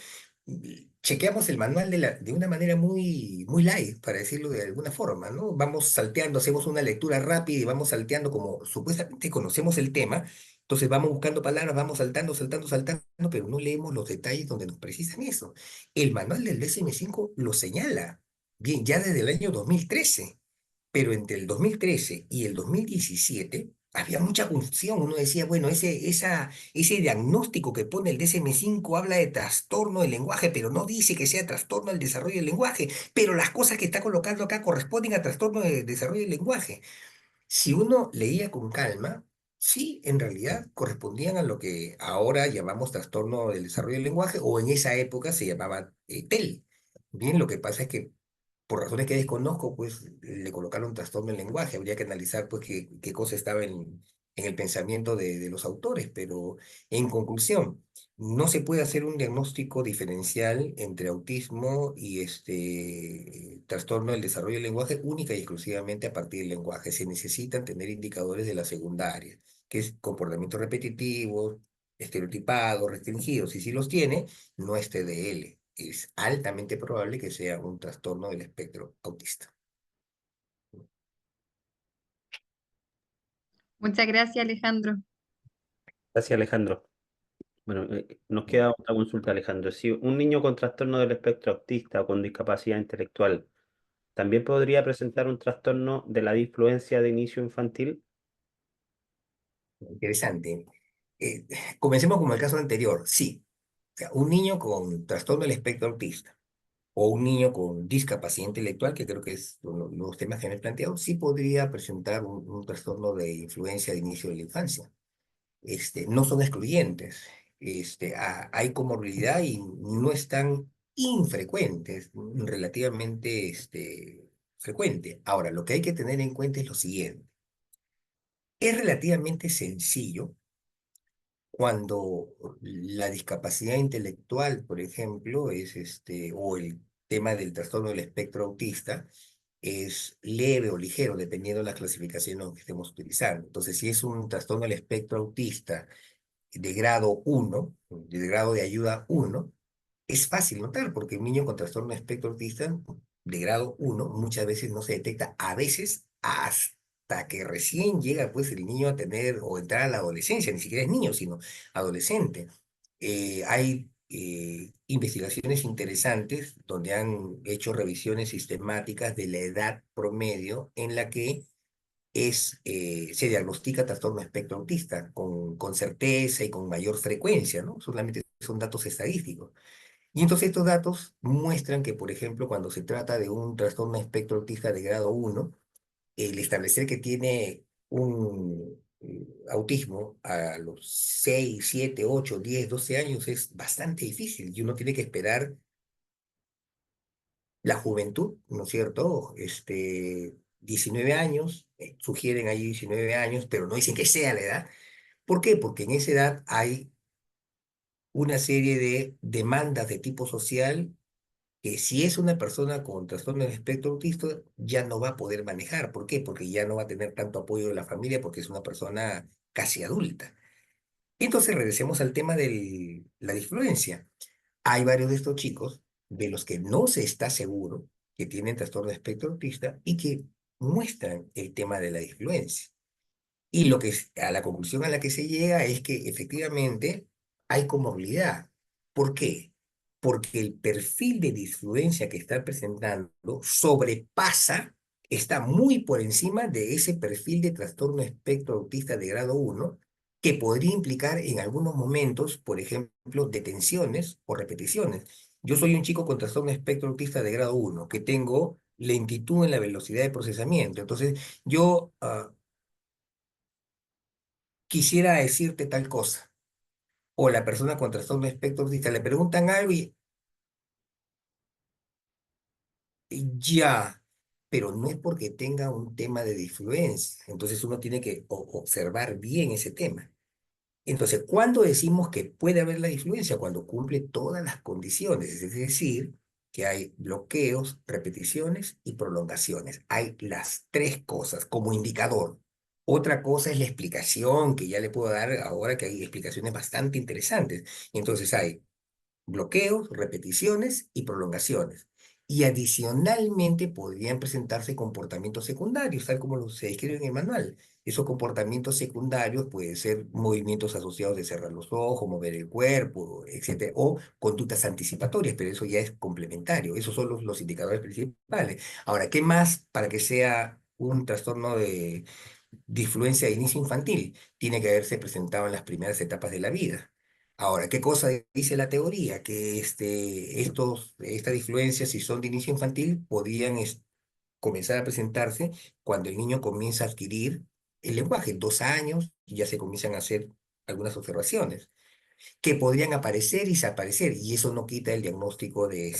Chequeamos el manual de una manera muy, muy light, para decirlo de alguna forma, ¿no? Vamos salteando, hacemos una lectura rápida y vamos salteando como supuestamente conocemos el tema, entonces vamos buscando palabras, vamos saltando, saltando, saltando, pero no leemos los detalles donde nos precisan eso. El manual del DSM-5 lo señala, bien, ya desde el año 2013, pero entre el 2013 y el 2017 había mucha confusión. Uno decía, bueno, ese diagnóstico que pone el DSM-5 habla de trastorno del lenguaje, pero no dice que sea trastorno del desarrollo del lenguaje, pero las cosas que está colocando acá corresponden a trastorno del desarrollo del lenguaje. Si uno leía con calma, sí, en realidad correspondían a lo que ahora llamamos trastorno del desarrollo del lenguaje, o en esa época se llamaba TEL. Bien, lo que pasa es que por razones que desconozco, pues le colocaron trastorno del lenguaje. Habría que analizar, pues, qué cosa estaba en el pensamiento de los autores. Pero, en conclusión, no se puede hacer un diagnóstico diferencial entre autismo y trastorno del desarrollo del lenguaje única y exclusivamente a partir del lenguaje. Se necesitan tener indicadores de la segunda área, que es comportamientos repetitivos, estereotipados, restringidos. Y si los tiene, no es TDL. Es altamente probable que sea un trastorno del espectro autista. Muchas gracias, Alejandro. Gracias, Alejandro. Bueno, nos queda otra consulta, Alejandro. Si un niño con trastorno del espectro autista o con discapacidad intelectual también podría presentar un trastorno de la disfluencia de inicio infantil. Interesante. Eh, Comencemos con el caso anterior. Sí, o sea, un niño con trastorno del espectro autista o un niño con discapacidad intelectual, que creo que es los temas que me he planteado, sí podría presentar un trastorno de influencia de inicio de la infancia. No son excluyentes. Hay comorbilidad y no es tan infrecuente, es relativamente frecuente. Ahora, lo que hay que tener en cuenta es lo siguiente. Es relativamente sencillo cuando la discapacidad intelectual, por ejemplo, o el tema del trastorno del espectro autista, es leve o ligero, dependiendo de las clasificaciones que estemos utilizando. Entonces, si es un trastorno del espectro autista de grado 1, de grado de ayuda 1, es fácil notar, porque un niño con trastorno de espectro autista de grado 1 muchas veces no se detecta, a veces hasta que recién llega pues el niño a tener o entrar a la adolescencia, ni siquiera es niño, sino adolescente. Hay investigaciones interesantes donde han hecho revisiones sistemáticas de la edad promedio en la que se diagnostica trastorno espectro autista con certeza y con mayor frecuencia, ¿no? Solamente son datos estadísticos. Y entonces estos datos muestran que, por ejemplo, cuando se trata de un trastorno espectro autista de grado 1, el establecer que tiene un autismo a los 6, 7, 8, 10, 12 años es bastante difícil y uno tiene que esperar la juventud, ¿no es cierto? 19 años, sugieren ahí 19 años, pero no dicen que sea la edad. ¿Por qué? Porque en esa edad hay una serie de demandas de tipo social que si es una persona con trastorno del espectro autista, ya no va a poder manejar. ¿Por qué? Porque ya no va a tener tanto apoyo de la familia porque es una persona casi adulta. Entonces regresemos al tema de la disfluencia. Hay varios de estos chicos de los que no se está seguro que tienen trastorno de espectro autista y que muestran el tema de la disfluencia. Y a la conclusión a la que se llega es que efectivamente hay comorbilidad. ¿Por qué? Porque el perfil de disfluencia que está presentando sobrepasa, está muy por encima de ese perfil de trastorno espectro autista de grado 1, que podría implicar en algunos momentos, por ejemplo, detenciones o repeticiones. Yo soy un chico con trastorno espectro autista de grado 1, que tengo lentitud en la velocidad de procesamiento. Entonces, yo quisiera decirte tal cosa. O la persona con trastorno de espectro autista le preguntan algo y ya, pero no es porque tenga un tema de disfluencia. Entonces uno tiene que observar bien ese tema. Entonces, ¿cuándo decimos que puede haber la disfluencia? Cuando cumple todas las condiciones, es decir, que hay bloqueos, repeticiones y prolongaciones. Hay las tres cosas como indicador. Otra cosa es la explicación que ya le puedo dar ahora que hay explicaciones bastante interesantes. Entonces hay bloqueos, repeticiones y prolongaciones. Y adicionalmente podrían presentarse comportamientos secundarios, tal como se describe en el manual. Esos comportamientos secundarios pueden ser movimientos asociados de cerrar los ojos, mover el cuerpo, etcétera, o conductas anticipatorias, pero eso ya es complementario. Esos son los indicadores principales. Ahora, ¿qué más para que sea un trastorno de disfluencia de inicio infantil? Tiene que haberse presentado en las primeras etapas de la vida. Ahora, ¿qué cosa dice la teoría? Que estas disfluencias, si son de inicio infantil, podrían comenzar a presentarse cuando el niño comienza a adquirir el lenguaje. 2 años, y ya se comienzan a hacer algunas observaciones que podrían aparecer y desaparecer, y eso no quita el diagnóstico de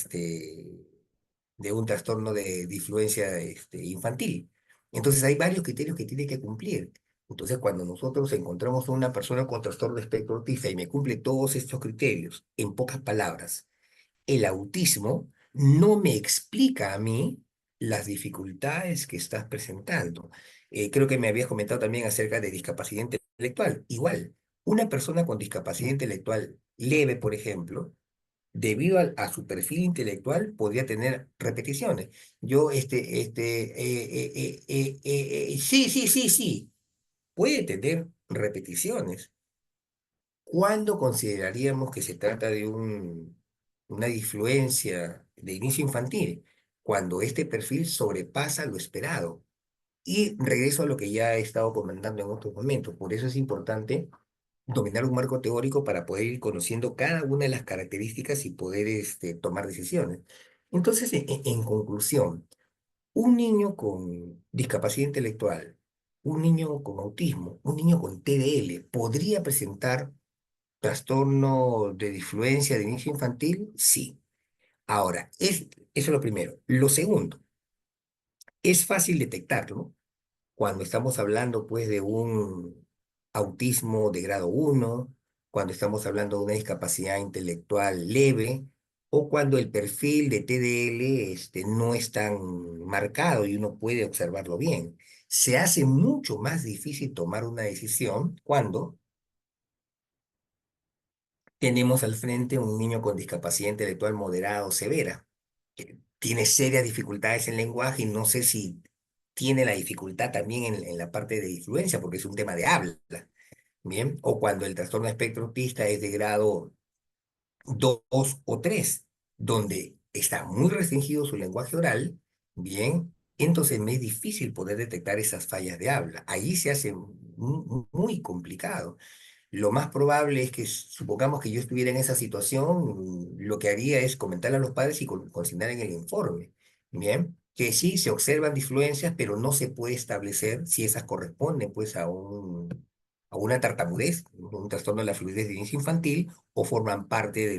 un trastorno de disfluencia infantil. Entonces hay varios criterios que tiene que cumplir. Entonces cuando nosotros encontramos a una persona con trastorno de espectro autista y me cumple todos estos criterios, en pocas palabras, el autismo no me explica a mí las dificultades que estás presentando. Creo que me habías comentado también acerca de discapacidad intelectual. Igual, una persona con discapacidad intelectual leve, por ejemplo, debido a su perfil intelectual, podría tener repeticiones. Yo, sí, sí, sí, sí, puede tener repeticiones. ¿Cuándo consideraríamos que se trata de una disfluencia de inicio infantil? Cuando este perfil sobrepasa lo esperado. Y regreso a lo que ya he estado comentando en otros momentos. Por eso es importante dominar un marco teórico para poder ir conociendo cada una de las características y poder tomar decisiones. Entonces, en conclusión, un niño con discapacidad intelectual, un niño con autismo, un niño con TDL, ¿podría presentar trastorno de disfluencia de inicio infantil? Sí. Ahora, eso es lo primero. Lo segundo, es fácil detectarlo cuando estamos hablando pues de un autismo de grado 1 cuando estamos hablando de una discapacidad intelectual leve, o cuando el perfil de TDL no es tan marcado y uno puede observarlo bien. Se hace mucho más difícil tomar una decisión cuando tenemos al frente un niño con discapacidad intelectual moderada o severa, que tiene serias dificultades en lenguaje y no sé si tiene la dificultad también en la parte de influencia, porque es un tema de habla, ¿bien? O cuando el trastorno de espectro autista es de grado 2 o 3, donde está muy restringido su lenguaje oral, ¿bien? Entonces me es difícil poder detectar esas fallas de habla. Ahí se hace muy complicado. Lo más probable es que, supongamos que yo estuviera en esa situación, lo que haría es comentarle a los padres y consignar en el informe, ¿bien? Que sí se observan disfluencias, pero no se puede establecer si esas corresponden, pues, a una tartamudez, un trastorno de la fluidez de inicio infantil, o forman parte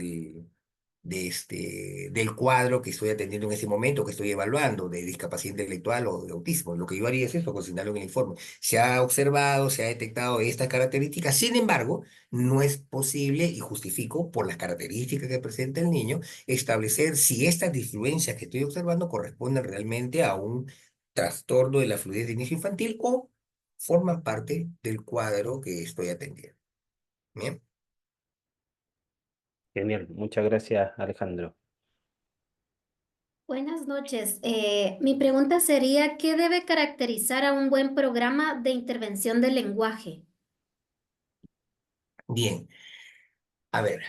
del cuadro que estoy atendiendo en ese momento, que estoy evaluando, de discapacidad intelectual o de autismo. Lo que yo haría es eso, consignarlo en el informe. Se ha observado, se ha detectado estas características, sin embargo, no es posible, y justifico por las características que presenta el niño, establecer si estas disfluencias que estoy observando corresponden realmente a un trastorno de la fluidez de inicio infantil o forman parte del cuadro que estoy atendiendo. Bien. Genial, muchas gracias, Alejandro. Buenas noches. Mi pregunta sería, ¿qué debe caracterizar a un buen programa de intervención del lenguaje? Bien, a ver,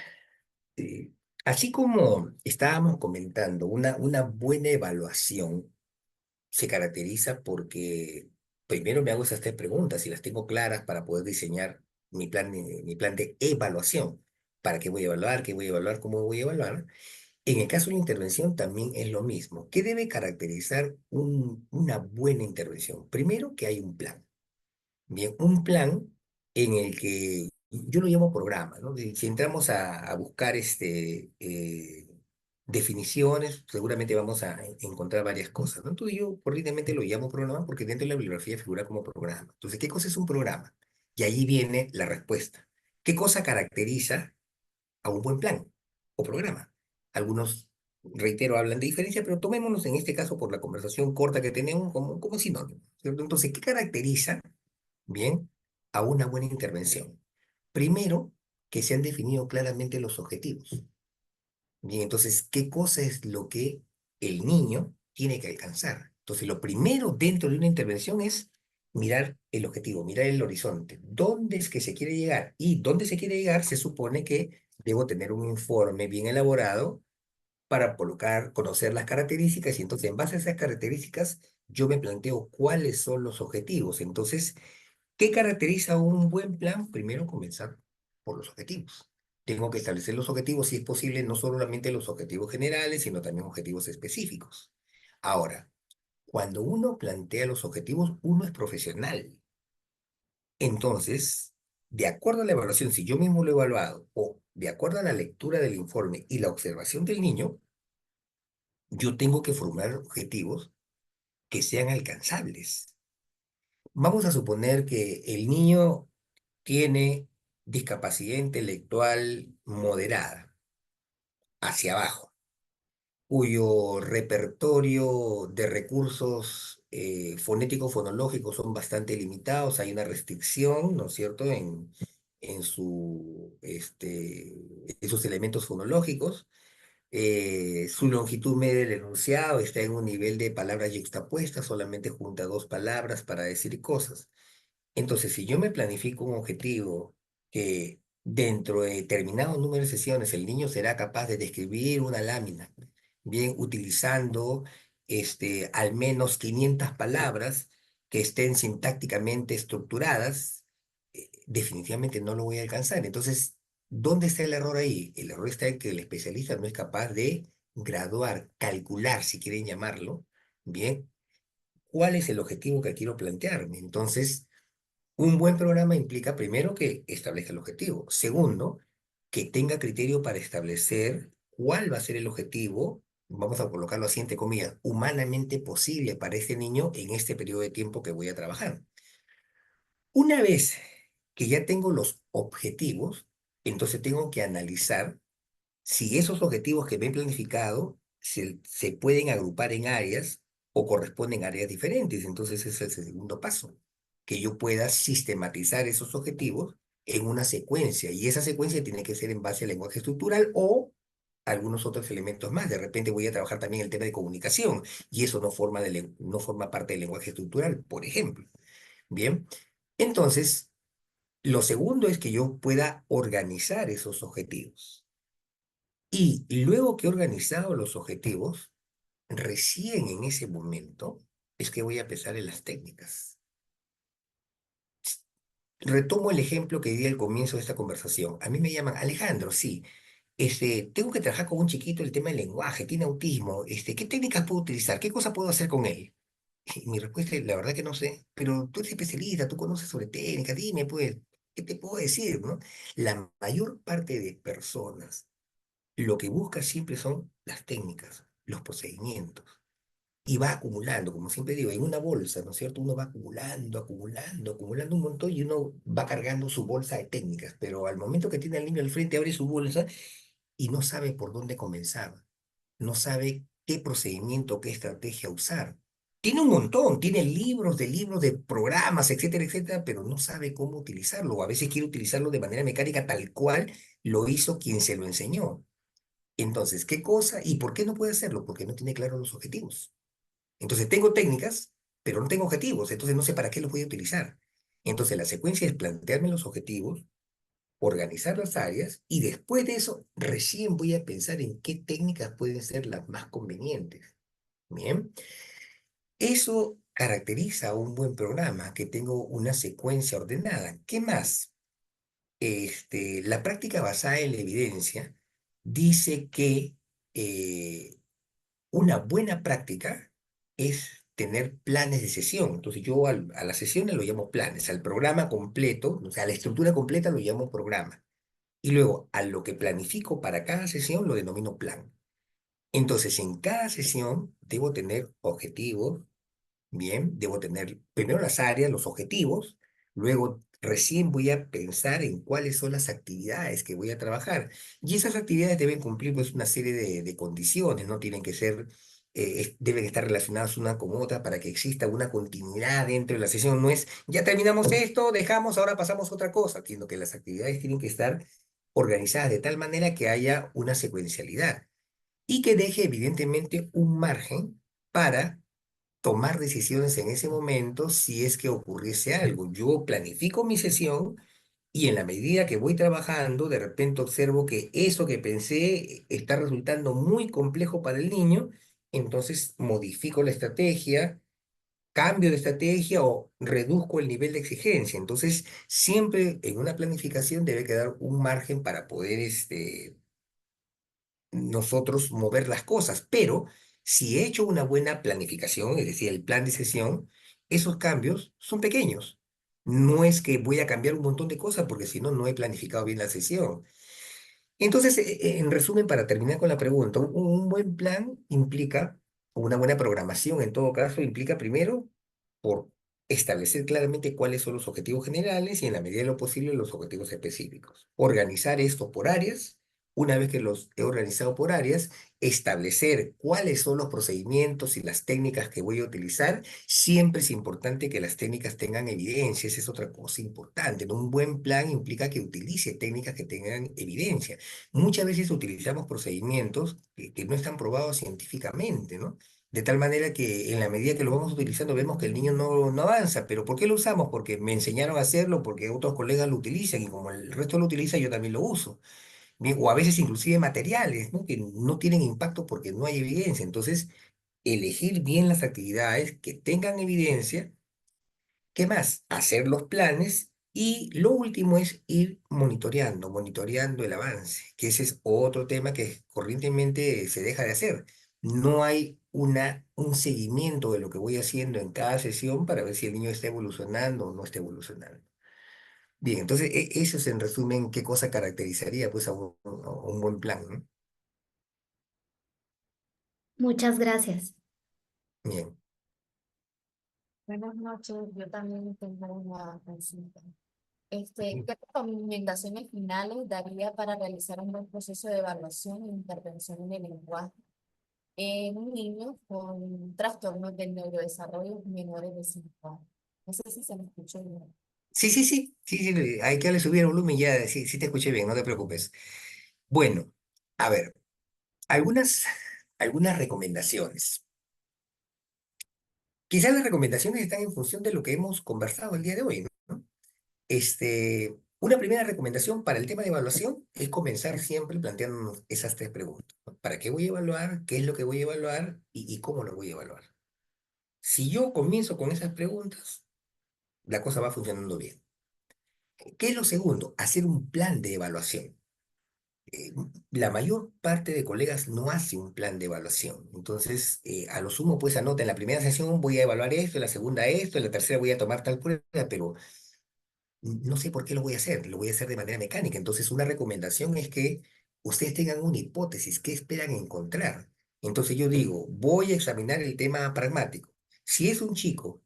eh, así como estábamos comentando, una buena evaluación se caracteriza porque primero me hago esas tres preguntas y las tengo claras para poder diseñar mi plan de evaluación. ¿Para qué voy a evaluar? ¿Qué voy a evaluar? ¿Cómo voy a evaluar? En el caso de la intervención también es lo mismo. ¿Qué debe caracterizar una buena intervención? Primero, que hay un plan. Bien, un plan en el que yo lo llamo programa, ¿no? Si entramos a buscar definiciones, seguramente vamos a encontrar varias cosas, ¿no? Entonces yo correctamente lo llamo programa porque dentro de la bibliografía figura como programa. Entonces, ¿qué cosa es un programa? Y ahí viene la respuesta. ¿Qué cosa caracteriza a un buen plan o programa? Algunos, reitero, hablan de diferencia, pero tomémonos en este caso por la conversación corta que tenemos como sinónimo, ¿cierto? Entonces, ¿qué caracteriza, bien, a una buena intervención? Primero, que se han definido claramente los objetivos. Bien, entonces, ¿qué cosa es lo que el niño tiene que alcanzar? Entonces, lo primero dentro de una intervención es mirar el objetivo, mirar el horizonte. ¿Dónde es que se quiere llegar? Y dónde se quiere llegar, se supone que debo tener un informe bien elaborado para colocar, conocer las características y entonces en base a esas características yo me planteo cuáles son los objetivos. Entonces, ¿qué caracteriza un buen plan? Primero, comenzar por los objetivos. Tengo que establecer los objetivos, si es posible, no solamente los objetivos generales, sino también objetivos específicos. Ahora, cuando uno plantea los objetivos, uno es profesional. Entonces, de acuerdo a la evaluación, si yo mismo lo he evaluado, o de acuerdo a la lectura del informe y la observación del niño, yo tengo que formular objetivos que sean alcanzables. Vamos a suponer que el niño tiene discapacidad intelectual moderada, hacia abajo, cuyo repertorio de recursos fonéticos, fonológicos son bastante limitados, hay una restricción, ¿no es cierto?, en sus elementos fonológicos. Su longitud media del enunciado está en un nivel de palabras yuxtapuestas, solamente junta dos palabras para decir cosas. Entonces, si yo me planifico un objetivo que dentro de determinado número de sesiones el niño será capaz de describir una lámina, bien utilizando al menos 500 palabras que estén sintácticamente estructuradas, definitivamente no lo voy a alcanzar. Entonces, ¿dónde está el error ahí? El error está en que el especialista no es capaz de graduar, calcular, si quieren llamarlo, bien, cuál es el objetivo que quiero plantearme. Entonces, un buen programa implica primero que establezca el objetivo. Segundo, que tenga criterio para establecer cuál va a ser el objetivo, vamos a colocarlo así entre comillas, humanamente posible para este niño en este periodo de tiempo que voy a trabajar. Una vez que ya tengo los objetivos, Entonces tengo que analizar si esos objetivos que me he planificado se pueden agrupar en áreas o corresponden a áreas diferentes. Entonces ese es el segundo paso, que yo pueda sistematizar esos objetivos en una secuencia. Y esa secuencia tiene que ser en base al lenguaje estructural o algunos otros elementos más. De repente voy a trabajar también el tema de comunicación y eso no forma parte del lenguaje estructural, por ejemplo. Bien, entonces, lo segundo es que yo pueda organizar esos objetivos. Y luego que he organizado los objetivos, recién en ese momento es que voy a pensar en las técnicas. Retomo el ejemplo que di al comienzo de esta conversación. A mí me llaman Alejandro, sí. Tengo que trabajar con un chiquito el tema del lenguaje, tiene autismo. ¿Qué técnicas puedo utilizar? ¿Qué cosa puedo hacer con él? Y mi respuesta es, la verdad que no sé, pero tú eres especialista, tú conoces sobre técnicas, dime, pues, ¿qué te puedo decir, no? La mayor parte de personas lo que busca siempre son las técnicas, los procedimientos. Y va acumulando, como siempre digo, en una bolsa, ¿no es cierto? Uno va acumulando, acumulando, acumulando un montón y uno va cargando su bolsa de técnicas, pero al momento que tiene al niño al frente, abre su bolsa y no sabe por dónde comenzar, no sabe qué procedimiento, qué estrategia usar. Tiene un montón, tiene libros de programas, etcétera, etcétera, pero no sabe cómo utilizarlo, o a veces quiere utilizarlo de manera mecánica tal cual lo hizo quien se lo enseñó. Entonces, ¿qué cosa y por qué no puede hacerlo? Porque no tiene claros los objetivos. Entonces, tengo técnicas, pero no tengo objetivos, entonces no sé para qué los voy a utilizar. Entonces, la secuencia es plantearme los objetivos, organizar las áreas y después de eso, recién voy a pensar en qué técnicas pueden ser las más convenientes. Bien, eso caracteriza a un buen programa, que tengo una secuencia ordenada. ¿Qué más? La práctica basada en la evidencia dice que una buena práctica es tener planes de sesión. Entonces yo a las sesiones lo llamo planes, al programa completo, o sea, a la estructura completa lo llamo programa. Y luego a lo que planifico para cada sesión lo denomino plan. Entonces en cada sesión debo tener objetivos. Bien, debo tener primero las áreas, los objetivos, luego recién voy a pensar en cuáles son las actividades que voy a trabajar. Y esas actividades deben cumplir pues una serie de condiciones, no tienen que ser, deben estar relacionadas una con otra para que exista una continuidad dentro de la sesión. No es, ya terminamos esto, dejamos, ahora pasamos a otra cosa, sino que las actividades tienen que estar organizadas de tal manera que haya una secuencialidad y que deje evidentemente un margen para tomar decisiones en ese momento si es que ocurriese algo. Yo planifico mi sesión y en la medida que voy trabajando, de repente observo que eso que pensé está resultando muy complejo para el niño, entonces modifico la estrategia, cambio de estrategia o reduzco el nivel de exigencia. Entonces, siempre en una planificación debe quedar un margen para poder nosotros mover las cosas, pero si he hecho una buena planificación, es decir, el plan de sesión, esos cambios son pequeños. No es que voy a cambiar un montón de cosas porque si no, no he planificado bien la sesión. Entonces, en resumen, para terminar con la pregunta, un buen plan implica, o una buena programación en todo caso, implica primero por establecer claramente cuáles son los objetivos generales y en la medida de lo posible los objetivos específicos. Organizar esto por áreas. Una vez que los he organizado por áreas, establecer cuáles son los procedimientos y las técnicas que voy a utilizar. Siempre es importante que las técnicas tengan evidencia, esa es otra cosa importante, ¿no? Un buen plan implica que utilice técnicas que tengan evidencia. Muchas veces utilizamos procedimientos que no están probados científicamente, ¿no? De tal manera que en la medida que lo vamos utilizando vemos que el niño no avanza. ¿Pero por qué lo usamos? Porque me enseñaron a hacerlo, porque otros colegas lo utilizan y como el resto lo utiliza, yo también lo uso. Bien, o a veces inclusive materiales, ¿no? Que no tienen impacto porque no hay evidencia. Entonces, elegir bien las actividades que tengan evidencia. ¿Qué más? Hacer los planes y lo último es ir monitoreando el avance, que ese es otro tema que corrientemente se deja de hacer. No hay un seguimiento de lo que voy haciendo en cada sesión para ver si el niño está evolucionando o no está evolucionando. Bien, entonces eso es en resumen qué cosa caracterizaría pues a un buen plan, ¿no? Muchas gracias. Bien. Buenas noches, yo también tengo una consulta. ¿Qué recomendaciones finales daría para realizar un buen proceso de evaluación e intervención en el lenguaje en un niño con trastornos del neurodesarrollo menores de 5 años? No sé si se me escuchó bien. Sí, hay que darle subir el volumen ya, sí, sí te escuché bien, no te preocupes. Bueno, a ver, algunas, algunas recomendaciones. Quizás las recomendaciones están en función de lo que hemos conversado el día de hoy, ¿no? Una primera recomendación para el tema de evaluación es comenzar siempre planteándonos esas tres preguntas, ¿no? ¿Para qué voy a evaluar? ¿Qué es lo que voy a evaluar? Y cómo lo voy a evaluar? Si yo comienzo con esas preguntas, la cosa va funcionando bien. ¿Qué es lo segundo? Hacer un plan de evaluación. La mayor parte de colegas no hace un plan de evaluación. Entonces, a lo sumo, pues anota en la primera sesión voy a evaluar esto, en la segunda esto, en la tercera voy a tomar tal prueba, pero no sé por qué lo voy a hacer, lo voy a hacer de manera mecánica. Entonces, una recomendación es que ustedes tengan una hipótesis, ¿qué esperan encontrar? Entonces yo digo, voy a examinar el tema pragmático. Si es un chico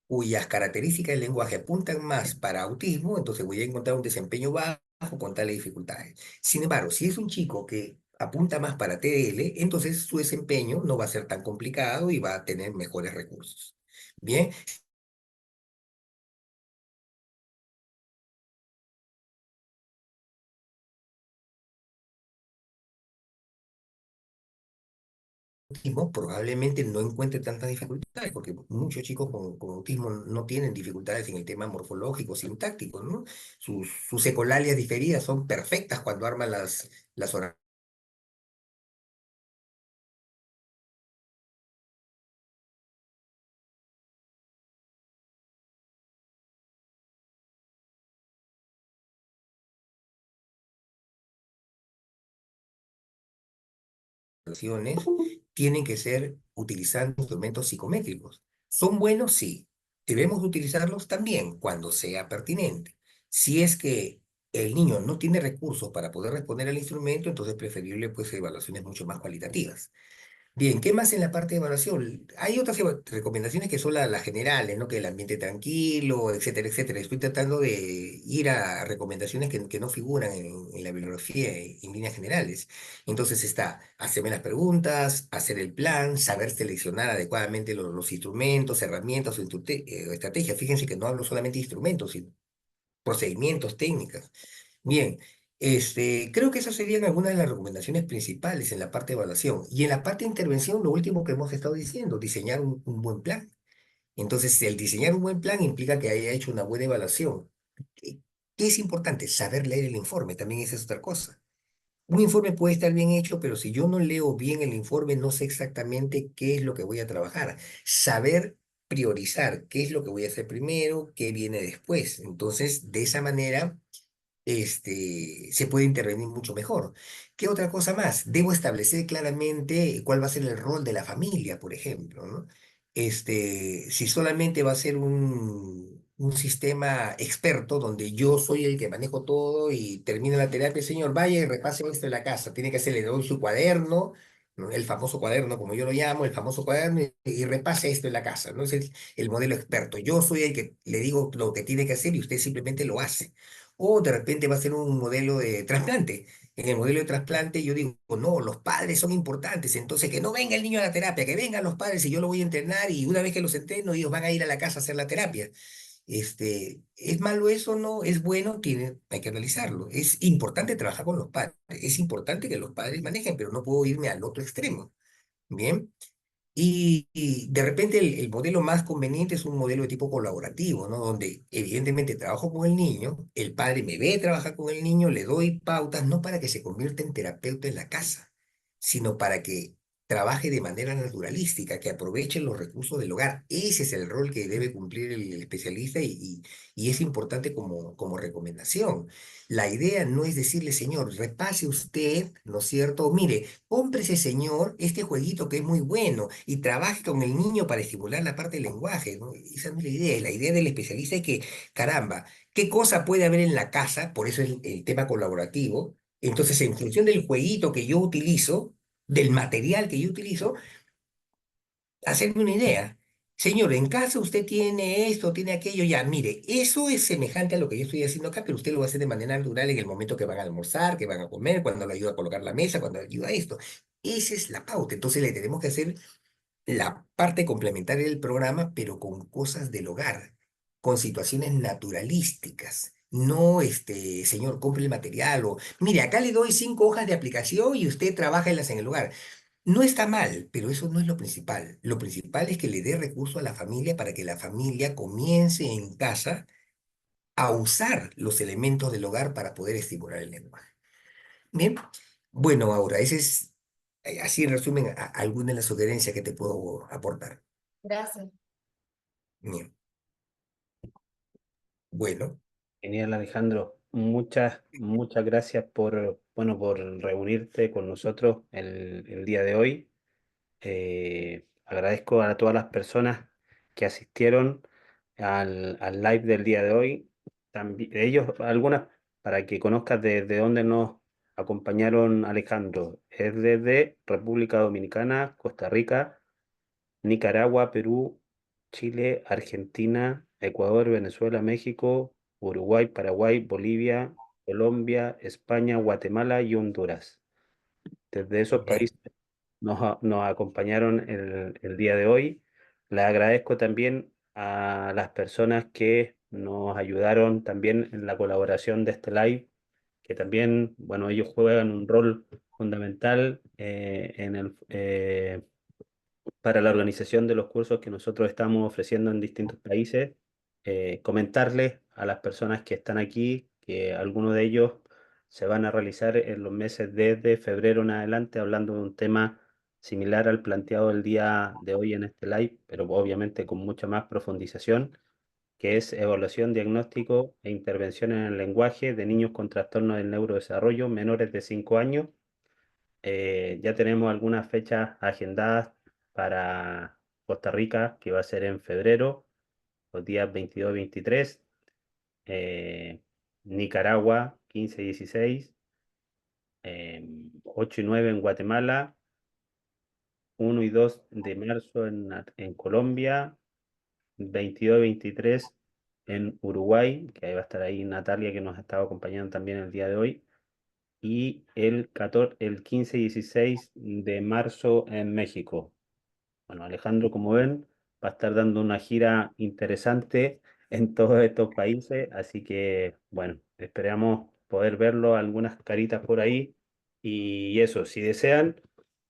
cuyas características del lenguaje apuntan más para autismo, entonces voy a encontrar un desempeño bajo con tales dificultades. Sin embargo, si es un chico que apunta más para TDL, entonces su desempeño no va a ser tan complicado y va a tener mejores recursos. Bien, autismo probablemente no encuentre tantas dificultades, porque muchos chicos con autismo no tienen dificultades en el tema morfológico, sintáctico, ¿no? Sus ecolalias diferidas son perfectas cuando arman las oraciones, tienen que ser utilizando instrumentos psicométricos. ¿Son buenos? Sí. Debemos utilizarlos también cuando sea pertinente. Si es que el niño no tiene recursos para poder responder al instrumento, entonces es preferible pues evaluaciones mucho más cualitativas. Bien, ¿qué más en la parte de evaluación? Hay otras recomendaciones que son las generales, ¿no? Que el ambiente tranquilo, etcétera, etcétera. Estoy tratando de ir a recomendaciones que no figuran en la bibliografía en líneas generales. Entonces está, hacerme las preguntas, hacer el plan, saber seleccionar adecuadamente los instrumentos, herramientas o estrategias. Fíjense que no hablo solamente de instrumentos, sino procedimientos, técnicas. Bien, creo que esas serían algunas de las recomendaciones principales en la parte de evaluación. Y en la parte de intervención, lo último que hemos estado diciendo, diseñar un buen plan. Entonces, el diseñar un buen plan implica que haya hecho una buena evaluación. ¿Qué qué es importante? Saber leer el informe, también esa es otra cosa. Un informe puede estar bien hecho, pero si yo no leo bien el informe, no sé exactamente qué es lo que voy a trabajar. Saber priorizar qué es lo que voy a hacer primero, qué viene después. Entonces, de esa manera se puede intervenir mucho mejor. ¿Qué otra cosa más? Debo establecer claramente cuál va a ser el rol de la familia, por ejemplo, ¿no? Si solamente va a ser un sistema experto donde yo soy el que manejo todo y termina la terapia, señor, vaya y repase esto en la casa. Tiene que hacerle, le doy su cuaderno, ¿no? El famoso cuaderno, como yo lo llamo, el famoso cuaderno, y repase esto en la casa, ¿no? Es el modelo experto. Yo soy el que le digo lo que tiene que hacer y usted simplemente lo hace. O de repente va a ser un modelo de trasplante. En el modelo de trasplante yo digo, no, los padres son importantes, entonces que no venga el niño a la terapia, que vengan los padres y yo lo voy a entrenar y una vez que los entreno ellos van a ir a la casa a hacer la terapia. ¿Es malo eso? No, es bueno, hay que analizarlo. Es importante trabajar con los padres, es importante que los padres manejen, pero no puedo irme al otro extremo. Bien. Y de repente el modelo más conveniente es un modelo de tipo colaborativo, ¿no? Donde evidentemente trabajo con el niño, el padre me ve trabajar con el niño, le doy pautas, no para que se convierta en terapeuta en la casa, sino para que trabaje de manera naturalística, que aproveche los recursos del hogar. Ese es el rol que debe cumplir el especialista y es importante como recomendación. La idea no es decirle, señor, repase usted, ¿no es cierto? Mire, cómprese, señor, este jueguito que es muy bueno y trabaje con el niño para estimular la parte del lenguaje, ¿no? Esa no es la idea. La idea del especialista es que, caramba, ¿qué cosa puede haber en la casa? Por eso es el tema colaborativo. Entonces, en función del jueguito que yo utilizo, del material que yo utilizo, hacerme una idea. Señor, en casa usted tiene esto, tiene aquello, ya, mire, eso es semejante a lo que yo estoy haciendo acá, pero usted lo va a hacer de manera natural en el momento que van a almorzar, que van a comer, cuando le ayuda a colocar la mesa, cuando le ayuda a esto. Esa es la pauta. Entonces le tenemos que hacer la parte complementaria del programa, pero con cosas del hogar, con situaciones naturalísticas. No, señor, compre el material o, mire, acá le doy 5 hojas de aplicación y usted trabaja en el hogar. No está mal, pero eso no es lo principal. Lo principal es que le dé recurso a la familia para que la familia comience en casa a usar los elementos del hogar para poder estimular el lenguaje. Bien, bueno, Aura, ese es, así en resumen, alguna de las sugerencias que te puedo aportar. Gracias. Bien, bueno, Genial, Alejandro. Muchas gracias bueno, por reunirte con nosotros el día de hoy. Agradezco a todas las personas que asistieron al live del día de hoy. También, ellos, algunas, para que conozcas de dónde nos acompañaron Alejandro. Es desde República Dominicana, Costa Rica, Nicaragua, Perú, Chile, Argentina, Ecuador, Venezuela, México, Uruguay, Paraguay, Bolivia, Colombia, España, Guatemala y Honduras. Desde esos bien, países nos acompañaron el día de hoy. Les agradezco también a las personas que nos ayudaron también en la colaboración de este live, que también, bueno, ellos juegan un rol fundamental para la organización de los cursos que nosotros estamos ofreciendo en distintos países. Comentarles a las personas que están aquí que algunos de ellos se van a realizar en los meses desde febrero en adelante, hablando de un tema similar al planteado el día de hoy en este live, pero obviamente con mucha más profundización, que es evaluación, diagnóstico e intervención en el lenguaje de niños con trastornos del neurodesarrollo menores de 5 años. Ya tenemos algunas fechas agendadas para Costa Rica, que va a ser en febrero, los días 22 y 23. Nicaragua, 15 y 16. 8 y 9 en Guatemala. 1 y 2 de marzo en Colombia. 22 y 23 en Uruguay, que ahí va a estar ahí Natalia, que nos ha estado acompañando también el día de hoy. Y el 15 y 16 de marzo en México. Bueno, Alejandro, como ven, va a estar dando una gira interesante en todos estos países, así que, bueno, esperamos poder verlo, algunas caritas por ahí. Y eso, si desean,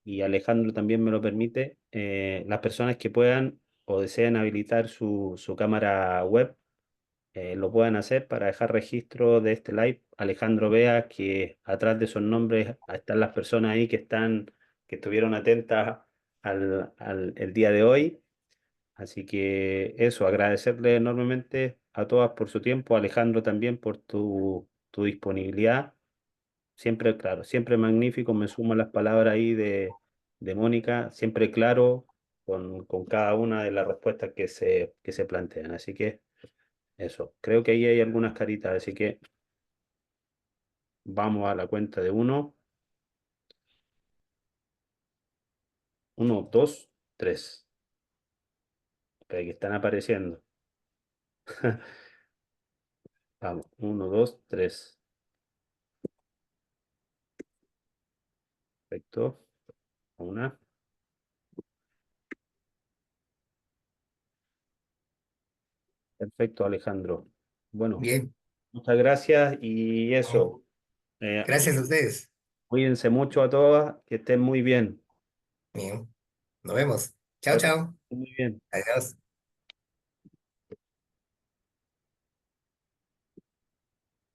y Alejandro también me lo permite, las personas que puedan o deseen habilitar su cámara web, lo puedan hacer para dejar registro de este live. Alejandro vea que atrás de esos nombres están las personas ahí que estuvieron atentas el día de hoy. Así que eso, agradecerle enormemente a todas por su tiempo, Alejandro también por tu disponibilidad. Siempre, claro, siempre magnífico, me sumo a las palabras ahí de Mónica, siempre claro con cada una de las respuestas que se plantean. Así que eso, creo que ahí hay algunas caritas, así que vamos a la cuenta de uno. 1, 2, 3. Que están apareciendo. Vamos, 1, 2, 3. Perfecto. Una. Perfecto, Alejandro. Bueno, bien. muchas gracias y eso. Gracias a ustedes. Cuídense mucho a todas, que estén muy bien. Bien, nos vemos. Chao, Chao, chao. chao. Muy bien. Adiós.